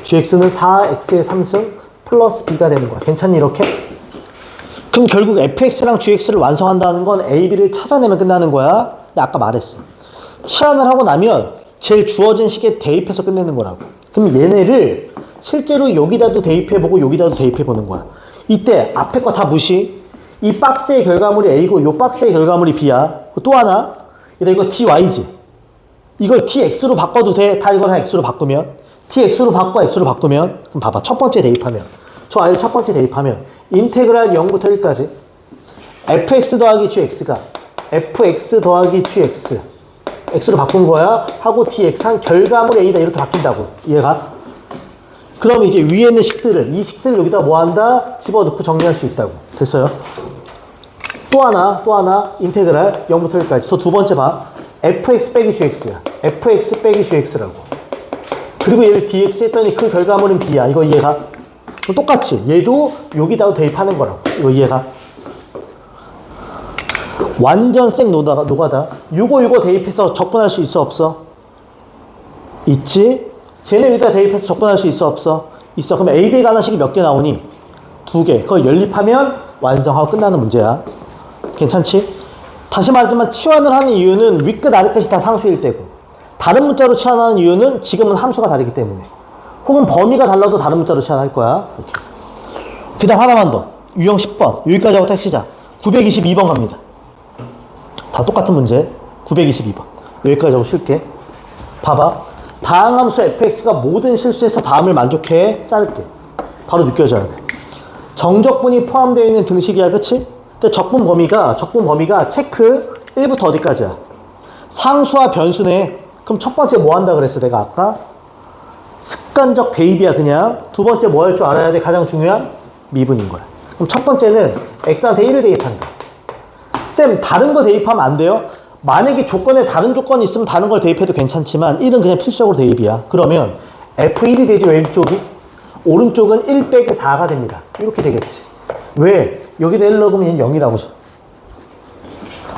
4x의 3승 플러스 b가 되는 거야. 괜찮니 이렇게? 그럼 결국 fx랑 gx를 완성한다는 건 a, b를 찾아내면 끝나는 거야. 내가 아까 말했어. 치환을 하고 나면 제일 주어진 식에 대입해서 끝내는 거라고. 그럼 얘네를 실제로 여기다도 대입해보고 여기다도 대입해보는 거야. 이때 앞에 거 다 무시. 이 박스의 결과물이 A고 이 박스의 결과물이 B야. 또 하나. 이거 DY지. 이걸 DX로 바꿔도 돼. 다 이걸 다 X로 바꾸면. DX로 바꿔 X로 바꾸면. 그럼 봐봐. 첫 번째 대입하면. 저 I를 첫 번째 대입하면. 인테그랄 0부터 1까지. fx 더하기 gx가 fx 더하기 gx. x로 바꾼 거야. 하고 dx 한 결과물 A다. 이렇게 바뀐다고. 이해가? 그럼 이제 위에 있는 식들을, 이 식들을 여기다 뭐 한다? 집어넣고 정리할 수 있다고. 됐어요? 또 하나, 인테그랄 0부터 1까지. 또 두 번째 봐. fx 빼기 gx야. fx 빼기 gx라고. 그리고 얘를 dx 했더니 그 결과물은 b야. 이거 이해가? 똑같이. 얘도 여기다 대입하는 거라고. 이거 이해가? 완전 생 노가다. 요거 대입해서 적분할 수 있어, 없어? 있지? 쟤네 여기다 대입해서 적분할 수 있어, 없어? 있어. 그럼 A, B에 관한 식이 몇 개 나오니? 2개. 그걸 연립하면 완성하고 끝나는 문제야. 괜찮지? 다시 말하지만 치환을 하는 이유는 윗끝 아래끝이 다 상수일 때고, 다른 문자로 치환하는 이유는 지금은 함수가 다르기 때문에, 혹은 범위가 달라도 다른 문자로 치환할 거야. 그 다음 하나만 더. 유형 10번. 여기까지 하고 딱 시작. 922번 갑니다. 다 똑같은 문제. 922번. 여기까지 하고 쉴게. 봐봐. 다항함수 fx가 모든 실수에서 다음을 만족해. 자를게. 바로 느껴져야 돼. 정적분이 포함되어 있는 등식이야, 그치? 근데 적분 범위가 체크 1부터 어디까지야? 상수와 변수네. 그럼 첫 번째 뭐 한다 그랬어, 내가 아까? 습관적 대입이야, 그냥. 두 번째 뭐 할 줄 알아야 돼? 가장 중요한 미분인 거야. 그럼 첫 번째는 x한테 1을 대입한다. 쌤, 다른 거 대입하면 안 돼요? 만약에 조건에 다른 조건이 있으면 다른 걸 대입해도 괜찮지만 1은 그냥 필수적으로 대입이야. 그러면 f1이 되지, 왼쪽이? 오른쪽은 1 빼기 4가 됩니다. 이렇게 되겠지. 왜? 여기다 1 넣으면 얘는 0이라고.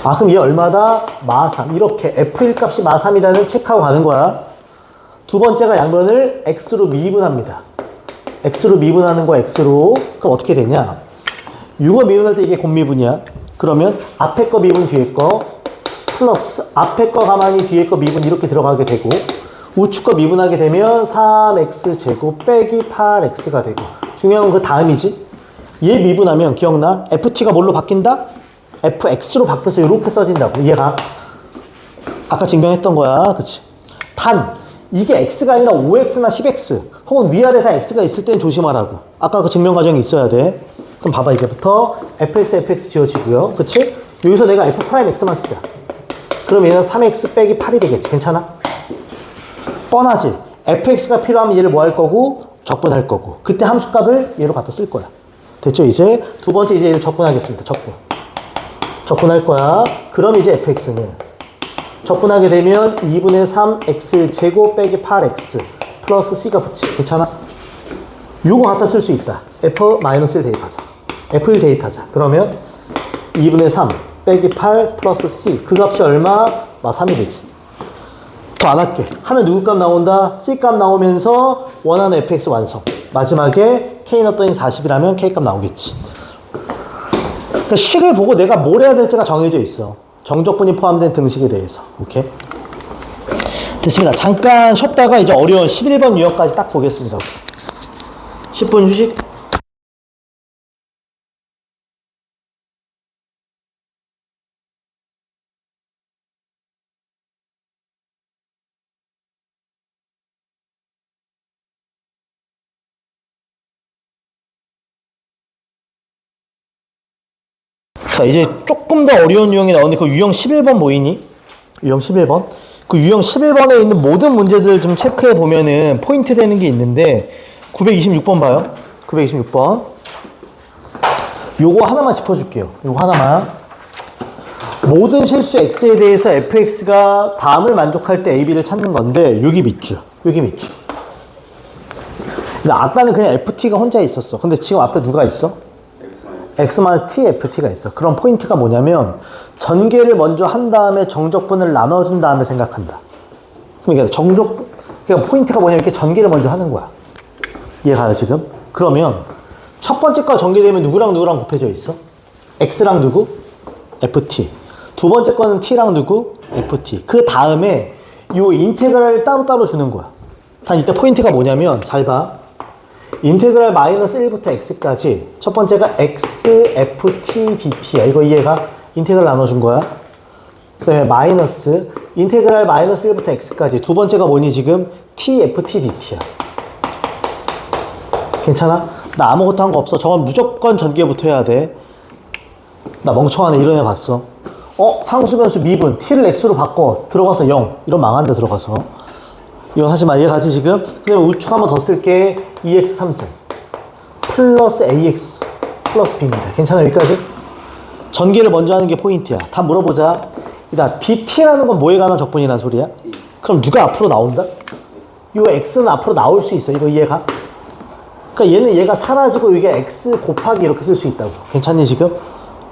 아, 그럼 얘 얼마다? 마3. 이렇게 f1 값이 마3이다는 체크하고 가는 거야. 두 번째가 양변을 x로 미분합니다. x로 미분하는 거 x로. 그럼 어떻게 되냐? 6을 미분할 때 이게 곱미분이야. 그러면 앞에 거 미분 뒤에 거 플러스 앞에 거 가만히 뒤에 거 미분 이렇게 들어가게 되고 우측 거 미분하게 되면 3x제곱 빼기 8x가 되고 중요한 건 그 다음이지. 얘 미분하면 기억나? ft가 뭘로 바뀐다? fx로 바뀌어서 이렇게 써진다고. 얘가 아까 증명했던 거야. 그치? 단 이게 x가 아니라 5x나 10x 혹은 위아래 다 x가 있을 땐 조심하라고. 아까 그 증명 과정이 있어야 돼. 그럼 봐봐. 이제부터 fx 지워지고요. 그치? 여기서 내가 f'x만 쓰자. 그럼 얘는 3x 빼기 8이 되겠지. 괜찮아? 뻔하지? fx가 필요하면 얘를 뭐 할 거고? 적분할 거고. 그때 함수값을 얘로 갖다 쓸 거야. 됐죠? 이제 두 번째 이제 얘를 적분하겠습니다. 적분할 거야. 그럼 이제 fx는 적분하게 되면 2분의 3x 제곱 빼기 8x 플러스 c가 붙지. 괜찮아? 요거 갖다 쓸 수 있다. f-1 대입하자. f1 대입하자. 그러면 2분의 3 빼기 8 플러스 c. 그 값이 얼마? 3이 되지. 더 안 할게. 하면 누구 값 나온다? c 값 나오면서 원하는 fx 완성. 마지막에 k 넣었더니 40이라면 k 값 나오겠지. 그러니까 식을 보고 내가 뭘 해야 될지가 정해져 있어. 정적분이 포함된 등식에 대해서. 오케이? 됐습니다. 잠깐 쉬었다가 이제 어려운 11번 유형까지 딱 보겠습니다. 10분 휴식. 자, 이제 조금 더 어려운 유형이 나오는데 그 유형 11번 보이니? 유형 11번? 그 유형 11번에 있는 모든 문제들 좀 체크해 보면은 포인트 되는 게 있는데 926번 봐요. 926번. 요거 하나만 짚어줄게요. 요거 하나만. 모든 실수 x에 대해서 fx가 다음을 만족할 때 ab를 찾는 건데 여기 밑줄. 여기 밑줄. 근데 아까는 그냥 ft가 혼자 있었어. 근데 지금 앞에 누가 있어? x-t, ft가 있어. 그럼 포인트가 뭐냐면 전개를 먼저 한 다음에 정적분을 나눠준 다음에 생각한다. 그러니까 그러니까 포인트가 뭐냐면 이렇게 전개를 먼저 하는 거야. 이해가요 지금? 그러면 첫 번째 거 전개되면 누구랑 누구랑 곱해져 있어? x랑 누구? ft. 두 번째 거는 t랑 누구? ft. 그 다음에 이 인테그랄을 따로따로 주는 거야. 단 이때 포인트가 뭐냐면 잘 봐. 인테그랄 마이너스 1부터 x까지 첫 번째가 x, ft, dt야. 이거 이해가? 인테그랄 나눠준 거야. 그 다음에 마이너스 인테그랄 마이너스 1부터 x까지 두 번째가 뭐니 지금? t, ft, dt야. 괜찮아? 나 아무것도 한 거 없어. 저건 무조건 전개부터 해야 돼. 나 멍청하네. 이런 애 봤어. 상수변수 미분 t를 x로 바꿔. 들어가서 0. 이런 망한데 들어가서. 이거 하지 마. 이해가지 지금? 그 다음에 우측 한번 더 쓸게. 2x 3승 플러스 ax 플러스 b입니다. 괜찮아? 여기까지? 전개를 먼저 하는 게 포인트야. 다 물어보자. 일단 dt라는 건 뭐에 관한 적분이란 소리야? 그럼 누가 앞으로 나온다? 이 x는 앞으로 나올 수 있어. 이거 이해가? 그러니까 얘는 얘가 사라지고 이게 x 곱하기 이렇게 쓸 수 있다고. 괜찮니 지금?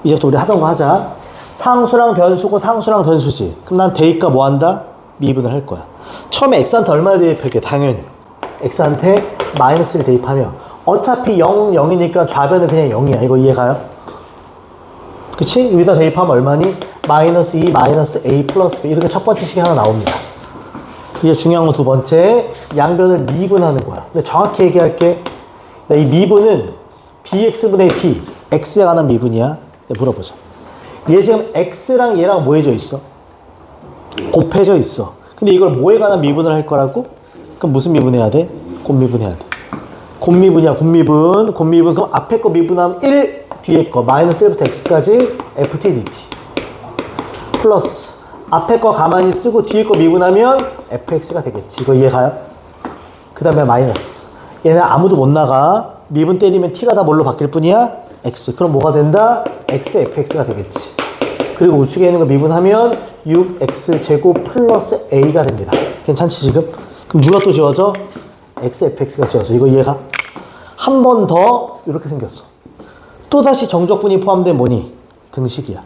이제부터 우리 하던 거 하자. 상수랑 변수고 상수랑 변수지. 그럼 난 대입과 뭐 한다? 미분을 할 거야. 처음에 x한테 얼마를 대입할게? 당연히 x한테 마이너스를 대입하면 어차피 0, 0이니까 좌변은 그냥 0이야. 이거 이해가요? 그치? 여기다 대입하면 얼마니? 마이너스 2, 마이너스 a 플러스 b. 이렇게 첫 번째 식이 하나 나옵니다. 이제 중요한 건 두 번째. 양변을 미분하는 거야. 근데 정확히 얘기할게. 이 미분은 bx분의 t, x에 관한 미분이야. 물어보자. 얘 지금 x랑 얘랑 뭐 해져 있어? 곱해져 있어. 근데 이걸 뭐에 관한 미분을 할 거라고? 그럼 무슨 미분해야 돼? 곱미분해야 돼. 곱미분이야, 곱미분. 곱미분. 그럼 앞에 거 미분하면 1, 뒤에 거 마이너스 1부터 x까지 ft dt. 플러스 앞에 거 가만히 쓰고 뒤에 거 미분하면 fx가 되겠지. 이거 이해가요? 그 다음에 마이너스. 얘네 아무도 못 나가. 미분 때리면 t가 다 뭘로 바뀔 뿐이야? x. 그럼 뭐가 된다? x fx가 되겠지. 그리고 우측에 있는 거 미분하면 6x제곱 플러스 a가 됩니다. 괜찮지 지금? 그럼 누가 또 지워져? x fx가 지워져. 이거 이해가? 한 번 더 이렇게 생겼어. 또다시 정적분이 포함된 뭐니? 등식이야.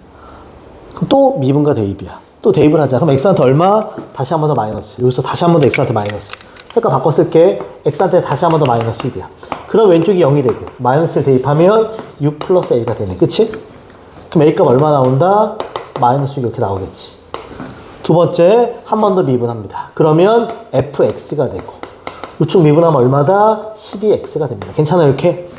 그럼 또 미분과 대입이야. 또 대입을 하자. 그럼 x한테 얼마? 다시 한 번 더 마이너스. 여기서 다시 한 번 더 x한테 마이너스. 색깔 바꿔 쓸게. x한테 다시 한 번 더 마이너스 1이야. 그럼 왼쪽이 0이 되고 마이너스를 대입하면 6 플러스 a가 되네. 그치? 그럼 a값 얼마 나온다? 마이너스 6 이렇게 나오겠지. 두 번째 한 번 더 미분합니다. 그러면 fx가 되고 우측 미분하면 얼마다? 12x가 됩니다. 괜찮아 이렇게?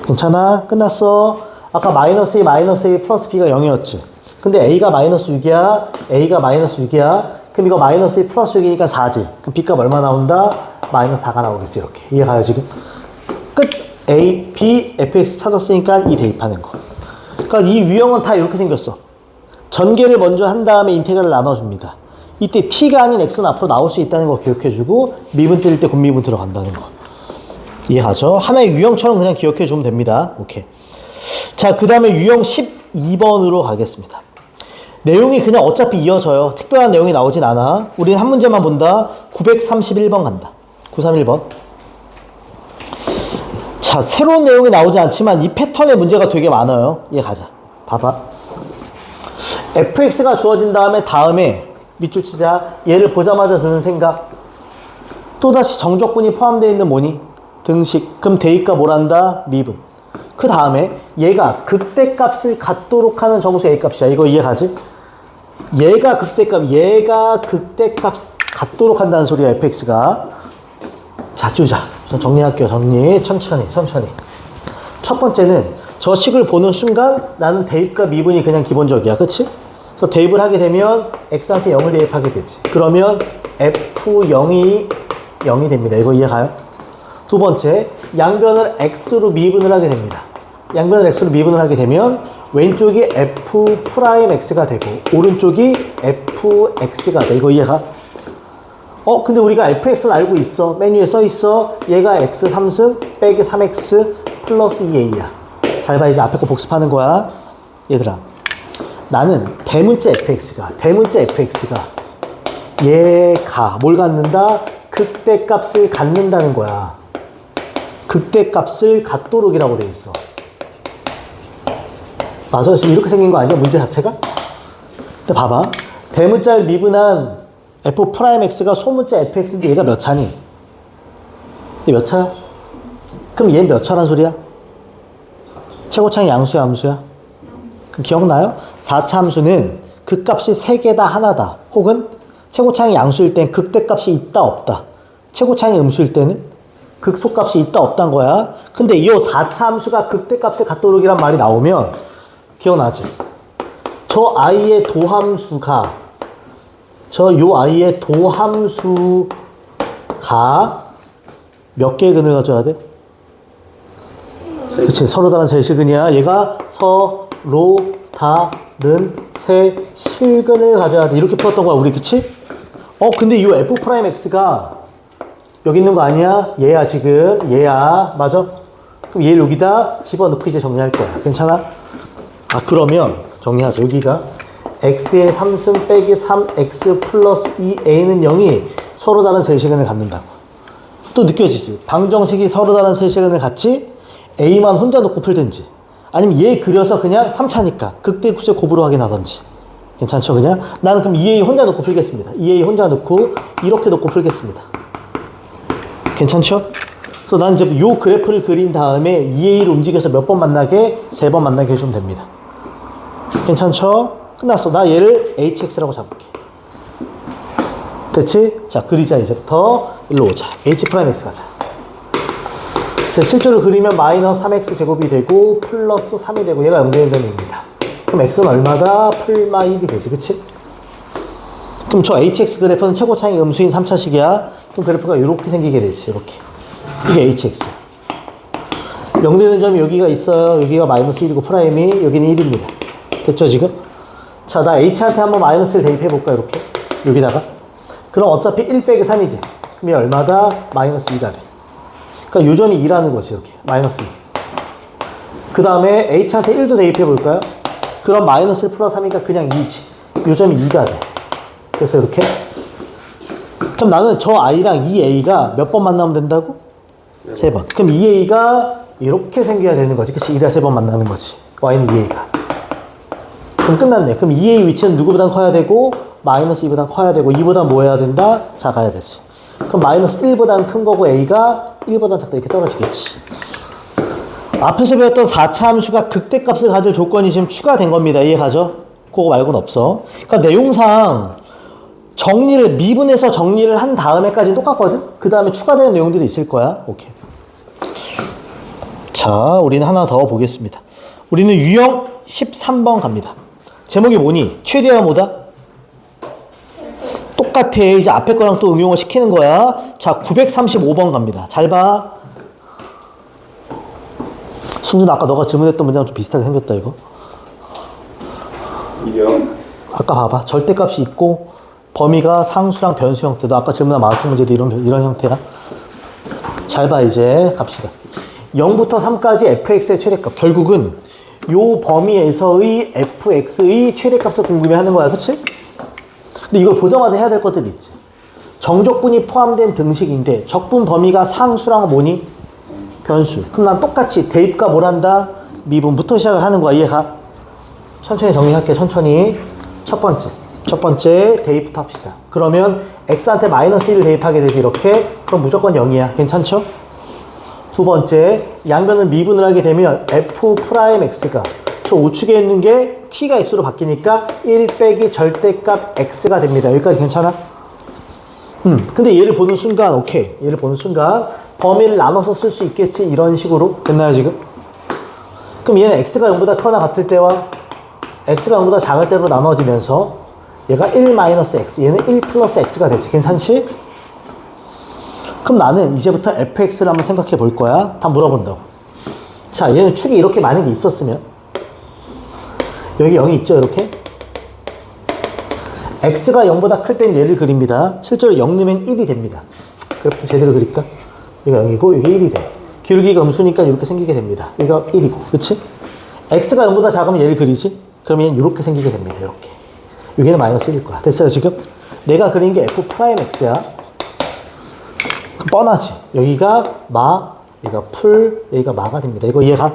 괜찮아? 끝났어. 아까 마이너스 2, 마이너스 2, 플러스 b가 0이었지. 근데 a가 마이너스 6이야. a가 마이너스 6이야. 그럼 이거 마이너스 2 플러스 6이니까 4지. 그럼 b값 얼마 나온다? 마이너스 4가 나오겠지. 이렇게. 이해가요 지금? 끝. a, b, fx 찾았으니까 이 대입하는 거. 그러니까 이 유형은 다 이렇게 생겼어. 전개를 먼저 한 다음에 인테그랄을 나눠줍니다. 이때 t가 아닌 x는 앞으로 나올 수 있다는 거 기억해주고 미분 때릴 때 곱미분 들어간다는 거. 이해가죠? 하나의 유형처럼 그냥 기억해주면 됩니다. 오케이. 자, 그 다음에 유형 12번으로 가겠습니다. 내용이 그냥 어차피 이어져요. 특별한 내용이 나오진 않아. 우리는 한 문제만 본다. 931번 간다. 931번. 자, 새로운 내용이 나오지 않지만 이 패턴의 문제가 되게 많아요. 얘 가자. 봐봐. fx가 주어진 다음에 밑줄 치자. 얘를 보자마자 드는 생각. 또다시 정적분이 포함되어 있는 뭐니? 등식. 그럼 대입과 뭐란다? 미분. 그 다음에 얘가 극대값을 갖도록 하는 정수 a값이야. 이거 이해가지? 얘가 극대값 갖도록 한다는 소리야. fx가. 자, 주자. 우선 정리할게요. 정리. 천천히. 첫 번째는 저 식을 보는 순간 나는 대입과 미분이 그냥 기본적이야. 그치? 그래서 대입을 하게 되면 x한테 0을 대입하게 되지. 그러면 f0이 0이 됩니다. 이거 이해가요? 두 번째, 양변을 x로 미분을 하게 됩니다. 양변을 x로 미분을 하게 되면 왼쪽이 f'x가 되고 오른쪽이 fx가 돼. 이거 이해가? 근데 우리가 fx는 알고 있어. 메뉴에 써 있어. 얘가 x 3승 빼기 3x 플러스 2a야. 잘 봐. 이제 앞에 거 복습하는 거야. 얘들아. 나는 대문자 fx가 얘가 뭘 갖는다? 극대값을 갖는다는 거야. 극대값을 갖도록이라고 돼 있어. 맞아. 지금 이렇게 생긴 거 아니야? 문제 자체가? 근데 봐봐. 대문자를 미분한 f'x가 소문자 fx인데 얘가 몇 차니? 얘 몇 차야? 그럼 얘 몇 차란 소리야? 최고차이 양수야, 함수야? 기억나요? 4차 함수는 극값이 3개다, 하나다. 혹은 최고차이 양수일 땐 극대값이 있다, 없다. 최고차이 음수일 때는 극소값이 있다, 없다는 거야. 근데 이 4차 함수가 극대값을 갖도록이란 말이 나오면 기억나지? 저 아이의 도함수가 몇 개의 근을 가져야 돼? 그치, 서로 다른 세 실근이야. 얘가 서로 다른 세 실근을 가져야 돼. 이렇게 풀었던 거야, 우리. 그치? 근데 이 f'x가 여기 있는 거 아니야? 얘야, 지금. 얘야. 맞아? 그럼 얘를 여기다 집어넣고 이제 정리할 거야. 괜찮아? 그러면 정리하자. 여기가 x의 3승 빼기 3x 플러스 2a는 0이 서로 다른 세 실근을 갖는다고. 또 느껴지지? 방정식이 서로 다른 세 실근을 갖지? a만 혼자 놓고 풀든지 아니면 얘 그려서 그냥 3차니까 극대값을 곱으로 확인하든지. 괜찮죠? 그냥 나는 그럼 2a 혼자 놓고 풀겠습니다. 2a 혼자 놓고 이렇게 놓고 풀겠습니다. 괜찮죠? 그래서 나는 이제 요 그래프를 그린 다음에 2a를 움직여서 몇 번 만나게? 3번 만나게 해주면 됩니다. 괜찮죠? 끝났어. 나 얘를 hx라고 잡을게. 됐지? 자, 그리자. 이제부터 일로 오자. h'x 가자. 자, 실제로 그리면 마이너스 3x 제곱이 되고 플러스 3이 되고 얘가 0되는 점입니다. 그럼 x는 얼마다? 풀마 1이 되지. 그치? 그럼 저 hx 그래프는 최고 차이 음수인 3차식이야. 그럼 그래프가 이렇게 생기게 되지. 이렇게. 이게 hx. 0 되는 점이 여기가 있어요. 여기가 마이너스 1이고 프라임이 여기는 1입니다. 됐죠 지금? 자, 나 h한테 한번 마이너스를 대입해 볼까 이렇게. 여기다가. 그럼 어차피 1 빼기 3이지. 그럼 얼마다? 마이너스 2가 돼. 그러니까 요 점이 2라는 거지 이렇게. 마이너스 2. 그 다음에 h한테 1도 대입해 볼까요? 그럼 마이너스 1 플러스 3이니까 그냥 2지. 요 점이 2가 돼. 그래서 이렇게. 그럼 나는 저 i랑 이 a가 몇 번 만나면 된다고? 3번. 그럼 이 a가 이렇게 생겨야 되는 거지. 그치? 1에 3번 만나는 거지. y는 이 a가. 그럼 끝났네. 그럼 이 a 위치는 누구보단 커야 되고 마이너스 2보단 커야 되고 2보단 뭐 해야 된다? 작아야 되지. 그럼 마이너스 1보단 큰 거고 a가 1보단 작다 이렇게 떨어지겠지. 앞에서 배웠던 4차 함수가 극대값을 가질 조건이 지금 추가된 겁니다. 이해가죠? 그거 말고는 없어. 그러니까 내용상 정리를 미분해서 정리를 한 다음에까지는 똑같거든? 그 다음에 추가되는 내용들이 있을 거야. 오케이. 자, 우리는 하나 더 보겠습니다. 우리는 유형 13번 갑니다. 제목이 뭐니? 최대가 뭐다? 똑같아. 이제 앞에 거랑 또 응용을 시키는 거야. 자, 935번 갑니다. 잘 봐. 승준, 아까 너가 질문했던 문제랑 좀 비슷하게 생겼다 이거. 이형 아까 봐봐. 절대값이 있고 범위가 상수랑 변수 형태. 너 아까 질문한 마라톤 문제도 이런 형태야. 잘 봐. 이제 갑시다. 0부터 3까지 fx의 최대값. 결국은 요 범위에서의 fx의 최대값을 궁금해하는 거야. 그치? 근데 이걸 보자마자 해야 될 것들이 있지. 정적분이 포함된 등식인데 적분 범위가 상수랑 뭐니? 변수. 그럼 난 똑같이 대입과 뭘 한다? 미분부터 시작을 하는 거야. 이해가? 천천히 정리할게. 천천히. 첫 번째 대입부터 합시다. 그러면 x한테 마이너스 1을 대입하게 되지. 이렇게. 그럼 무조건 0이야. 괜찮죠? 두 번째, 양변을 미분을 하게 되면 f 프라임 x가 저 우측에 있는 게 t가 x로 바뀌니까 1 빼기 절대값 x가 됩니다. 여기까지 괜찮아? 근데 얘를 보는 순간 오케이. 얘를 보는 순간 범위를 나눠서 쓸 수 있겠지. 이런 식으로 됐나요 지금? 그럼 얘는 x가 0보다 크거나 같을 때와 x가 0보다 작을 때로 나눠지면서 얘가 1 마이너스 x, 얘는 1 플러스 x가 되지. 괜찮지? 그럼 나는 이제부터 fx를 한번 생각해 볼 거야. 다 물어본다고. 자, 얘는 축이 이렇게 만약에 있었으면 여기 0이 있죠, 이렇게? x가 0보다 클 땐 얘를 그립니다. 실제로 0 넣으면 1이 됩니다. 그래프 제대로 그릴까? 여기가 0이고 여기 1이 돼. 기울기가 음수니까 이렇게 생기게 됩니다. 여기가 1이고, 그치? x가 0보다 작으면 얘를 그리지? 그러면 얘는 이렇게 생기게 됩니다, 이렇게. 여기는 마이너스 1일 거야. 됐어요, 지금? 내가 그린 게 f 프라임 x야. 뻔하지. 여기가 마, 여기가 풀, 여기가 마가 됩니다. 이거 이해가?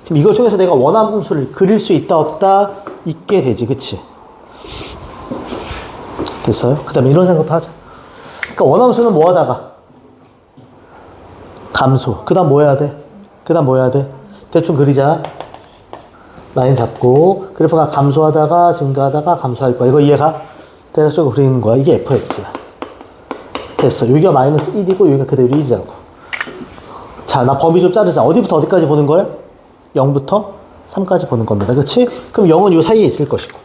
그럼 이걸 통해서 내가 원하는 함수를 그릴 수 있다 없다? 있게 되지. 그치? 됐어요? 그 다음에 이런 생각도 하자. 그러니까 원함수는 뭐 하다가? 감소. 그 다음 뭐 해야 돼? 그 다음 뭐 해야 돼? 대충 그리자. 라인 잡고 그래프가 감소하다가 증가하다가 감소할 거야. 이거 이해가? 대략적으로 그리는 거야. 이게 fx야. 됐어. 여기가 마이너스 1이고 여기가 그대로 1이라고. 자, 나 범위 좀 자르자. 어디부터 어디까지 보는 거야? 0부터 3까지 보는 겁니다. 그치? 그럼 0은 요 사이에 있을 것이고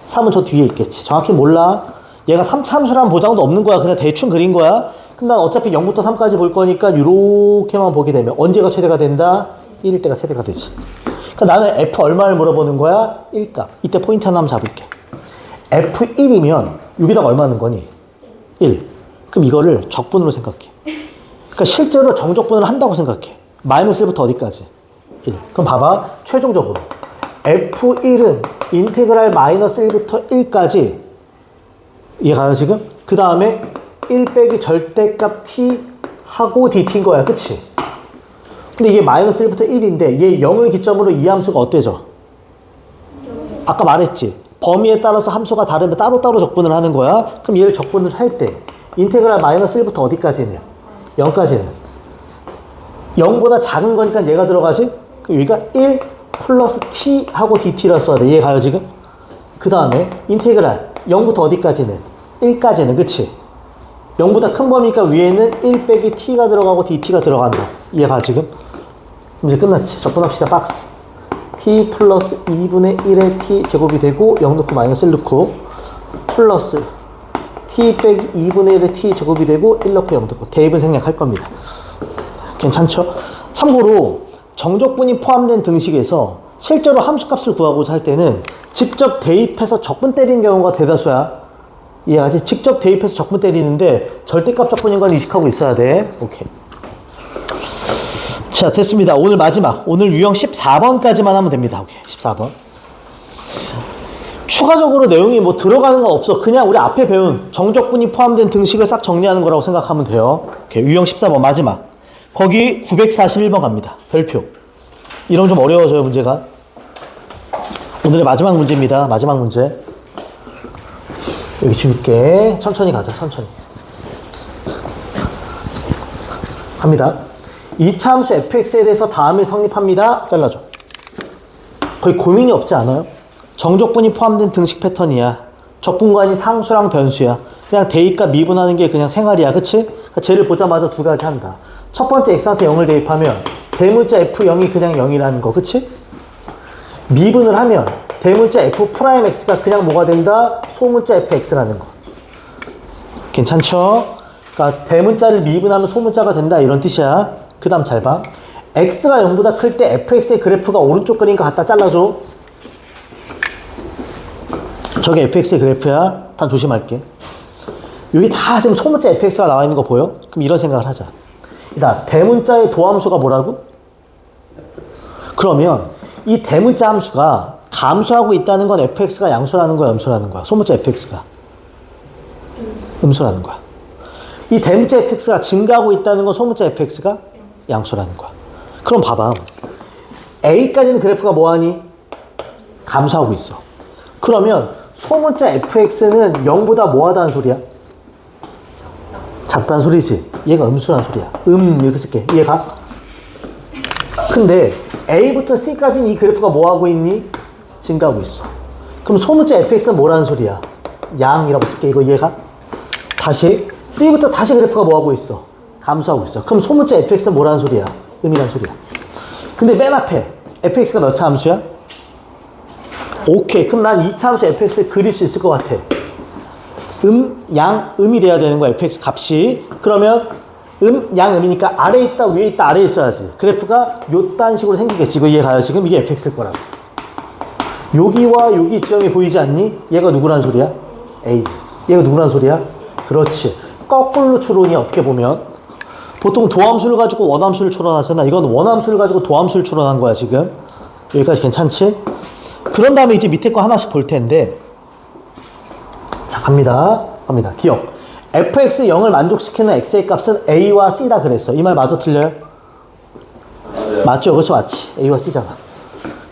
3은 저 뒤에 있겠지. 정확히 몰라. 얘가 3차 함수라는 보장도 없는 거야. 그냥 대충 그린 거야. 그럼 난 어차피 0부터 3까지 볼 거니까 이렇게만 보게 되면 언제가 최대가 된다? 1일 때가 최대가 되지. 그러니까 나는 f 얼마를 물어보는 거야? 1값. 이때 포인트 하나 한번 잡을게. f1이면 여기다가 얼마 넣는 거니? 1. 그럼 이거를 적분으로 생각해. 그러니까 실제로 정적분을 한다고 생각해. 마이너스 1부터 어디까지? 1. 그럼 봐봐. 최종적으로 f1은 인테그랄 마이너스 1부터 1까지 이해가요 지금? 그 다음에 1 빼기 절대값 t 하고 dt인 거야. 그치? 근데 이게 마이너스 1부터 1인데 얘 0을 기점으로 이 함수가 어때져? 아까 말했지. 범위에 따라서 함수가 다르면 따로따로 적분을 하는 거야. 그럼 얘를 적분을 할 때 인테그랄 마이너스 1부터 어디까지는? 0까지는. 0보다 작은 거니까 얘가 들어가지? 그럼 여기가 1 플러스 t 하고 dt라 써야 돼. 이해 가요 지금? 그 다음에 인테그랄 0부터 어디까지는? 1까지는. 그치? 0보다 큰 범위니까 위에는 1 빼기 t가 들어가고 dt가 들어간다. 이해가 지금? 그럼 이제 끝났지. 적분합시다. 박스. t 플러스 2분의 1의 t 제곱이 되고 0 넣고 마이너스 1 넣고 플러스 t 빼기 2분의 1의 t 제곱이 되고 1 넣고 0 넣고 대입은 생략할 겁니다. 괜찮죠? 참고로 정적분이 포함된 등식에서 실제로 함수값을 구하고자 할 때는 직접 대입해서 적분 때리는 경우가 대다수야. 이해하지? 직접 대입해서 적분 때리는데 절대값 적분인 건 인식하고 있어야 돼. 오케이. 자, 됐습니다. 오늘 마지막. 오늘 유형 14번까지만 하면 됩니다. 오케이. 14번. 추가적으로 내용이 뭐 들어가는 건 없어. 그냥 우리 앞에 배운 정적분이 포함된 등식을 싹 정리하는 거라고 생각하면 돼요. 오케이. 유형 14번 마지막. 거기 941번 갑니다. 별표. 이런 좀 어려워져요, 문제가. 오늘의 마지막 문제입니다. 마지막 문제. 여기 줄게. 천천히 가자, 천천히. 갑니다. 2차 함수 fx에 대해서 다음에 성립합니다. 잘라줘. 거의 고민이 없지 않아요? 정적분이 포함된 등식 패턴이야. 적분관이 상수랑 변수야. 그냥 대입과 미분하는 게 그냥 생활이야. 그치? 그러니까 쟤를 보자마자 두 가지 한다. 첫 번째 x한테 0을 대입하면 대문자 f0이 그냥 0이라는 거. 그치? 미분을 하면 대문자 f'x가 그냥 뭐가 된다? 소문자 fx라는 거. 괜찮죠? 그러니까 대문자를 미분하면 소문자가 된다 이런 뜻이야. 그 다음 잘 봐. x가 0보다 클 때 fx의 그래프가 오른쪽 그린 거 갖다 잘라줘. 저게 fx의 그래프야. 다 조심할게. 여기 다 지금 소문자 fx가 나와 있는 거 보여? 그럼 이런 생각을 하자. 일단 대문자의 도함수가 뭐라고? 그러면 이 대문자 함수가 감소하고 있다는 건 fx가 양수라는 거야, 음수라는 거야? 소문자 fx가 음수라는 거야. 이 대문자 fx가 증가하고 있다는 건 소문자 fx가 양수라는 거야. 그럼 봐봐. a까지는 그래프가 뭐하니? 감소하고 있어. 그러면 소문자 fx는 0보다 뭐하다는 소리야? 작다는 소리지. 얘가 음수라는 소리야. 이렇게 쓸게. 이해가? 근데 a부터 c까지는 이 그래프가 뭐하고 있니? 증가하고 있어. 그럼 소문자 fx는 뭐라는 소리야? 양이라고 쓸게. 이거 이해가? 다시 c부터 다시 그래프가 뭐하고 있어? 감소하고 있어. 그럼 소문자 fx는 뭐라는 소리야? 이라는 소리야. 근데 맨 앞에 fx가 몇 차 함수야? 오케이. 그럼 난 2차 함수 fx를 그릴 수 있을 것 같아. 양, 음이 돼야 되는 거야. fx 값이. 그러면 양, 음이니까 아래에 있다, 위에 있다, 아래에 있어야지. 그래프가 요딴 식으로 생기겠지. 이거 이해가요? 지금 이게 fx일 거라고. 여기와 여기 지점이 보이지 않니? 얘가 누구란 소리야? a. 얘가 누구란 소리야? 그렇지. 거꾸로 추론이 어떻게 보면 보통 도함수를 가지고 원함수를 추론하잖아. 이건 원함수를 가지고 도함수를 추론한 거야, 지금. 여기까지 괜찮지? 그런 다음에 이제 밑에 거 하나씩 볼 텐데. 자, 갑니다. 기억. fx 0을 만족시키는 x의 값은 a와 c다 그랬어. 이 말 맞아, 틀려요? 맞죠? 그렇죠, 맞지. a와 c잖아.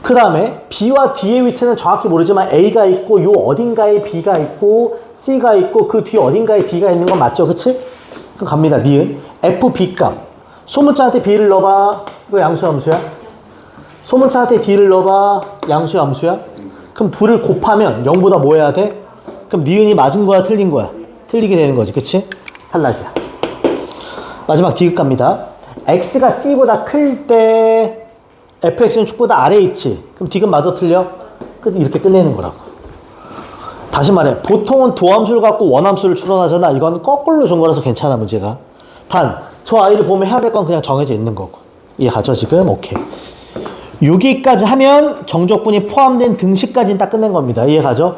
그 다음에 b와 d의 위치는 정확히 모르지만 a가 있고 요 어딘가에 b가 있고 c가 있고 그 뒤에 어딘가에 d가 있는 건 맞죠? 그치? 그럼 갑니다. 니은 fb 값. 소문자한테 b를 넣어봐. 이거 양수야, 함수야? 소문자한테 d를 넣어봐. 양수야, 함수야? 그럼 둘을 곱하면 0보다 뭐 해야 돼? 그럼 니은이 맞은 거야, 틀린 거야? 틀리게 되는 거지. 그치? 탈락이야. 마지막 디귿 갑니다. x가 c보다 클 때 fx는 축보다 아래에 있지. 그럼 디귿 마저 틀려? 이렇게 끝내는 거라고. 다시 말해. 보통은 도함수를 갖고 원함수를 추론하잖아. 이건 거꾸로 준 거라서 괜찮아, 문제가. 단, 저 아이를 보면 해야 될 건 그냥 정해져 있는 거고. 이해가죠, 지금? 오케이. 여기까지 하면 정적분이 포함된 등식까지는 딱 끝낸 겁니다. 이해가죠?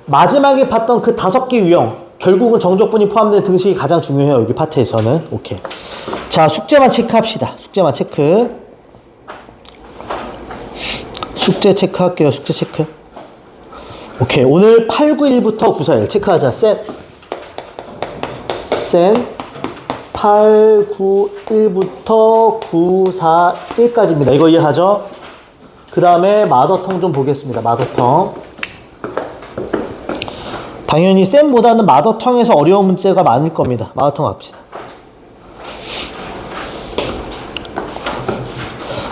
마지막에 봤던 그 5개 유형. 결국은 정적분이 포함된 등식이 가장 중요해요. 여기 파트에서는. 오케이. 자, 숙제만 체크합시다. 숙제만 체크. 숙제 체크할게요. 숙제 체크. 오케이. 오늘 891부터 941 체크하자. 센 891부터 941까지입니다. 이거 이해하죠? 그 다음에 마더텅 좀 보겠습니다. 마더텅. 당연히 쌤보다는 마더텅에서 어려운 문제가 많을 겁니다. 마더텅 합시다.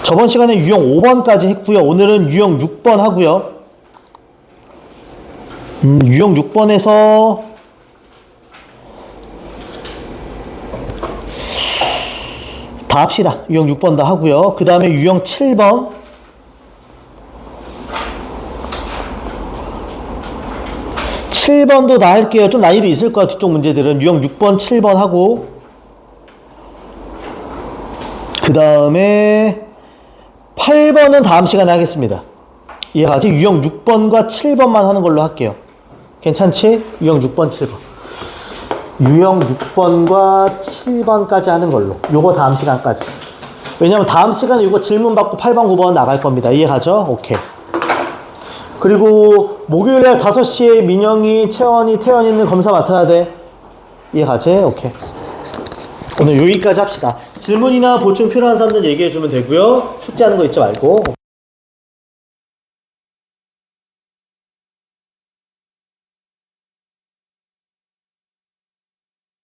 저번 시간에 유형 5번까지 했고요. 오늘은 유형 6번 하고요. 유형 6번에서 다 합시다. 유형 6번 다 하고요. 그 다음에 유형 7번. 7번도 다 할게요. 좀 난이도 있을 거야, 뒤쪽 문제들은. 유형 6번, 7번 하고. 그 다음에 8번은 다음 시간에 하겠습니다. 이해가지? 유형 6번과 7번만 하는 걸로 할게요. 괜찮지? 유형 6번, 7번. 유형 6번과 7번까지 하는 걸로. 요거 다음 시간까지. 왜냐면 다음 시간에 이거 질문 받고 8번, 9번 나갈 겁니다. 이해가죠? 오케이. 그리고 목요일날 5시에 민영이, 채원이, 태연이는 검사 맡아야 돼. 이해가지? 오케이. 오늘 여기까지 합시다. 질문이나 보충 필요한 사람들 얘기해주면 되고요. 숙제하는 거 잊지 말고.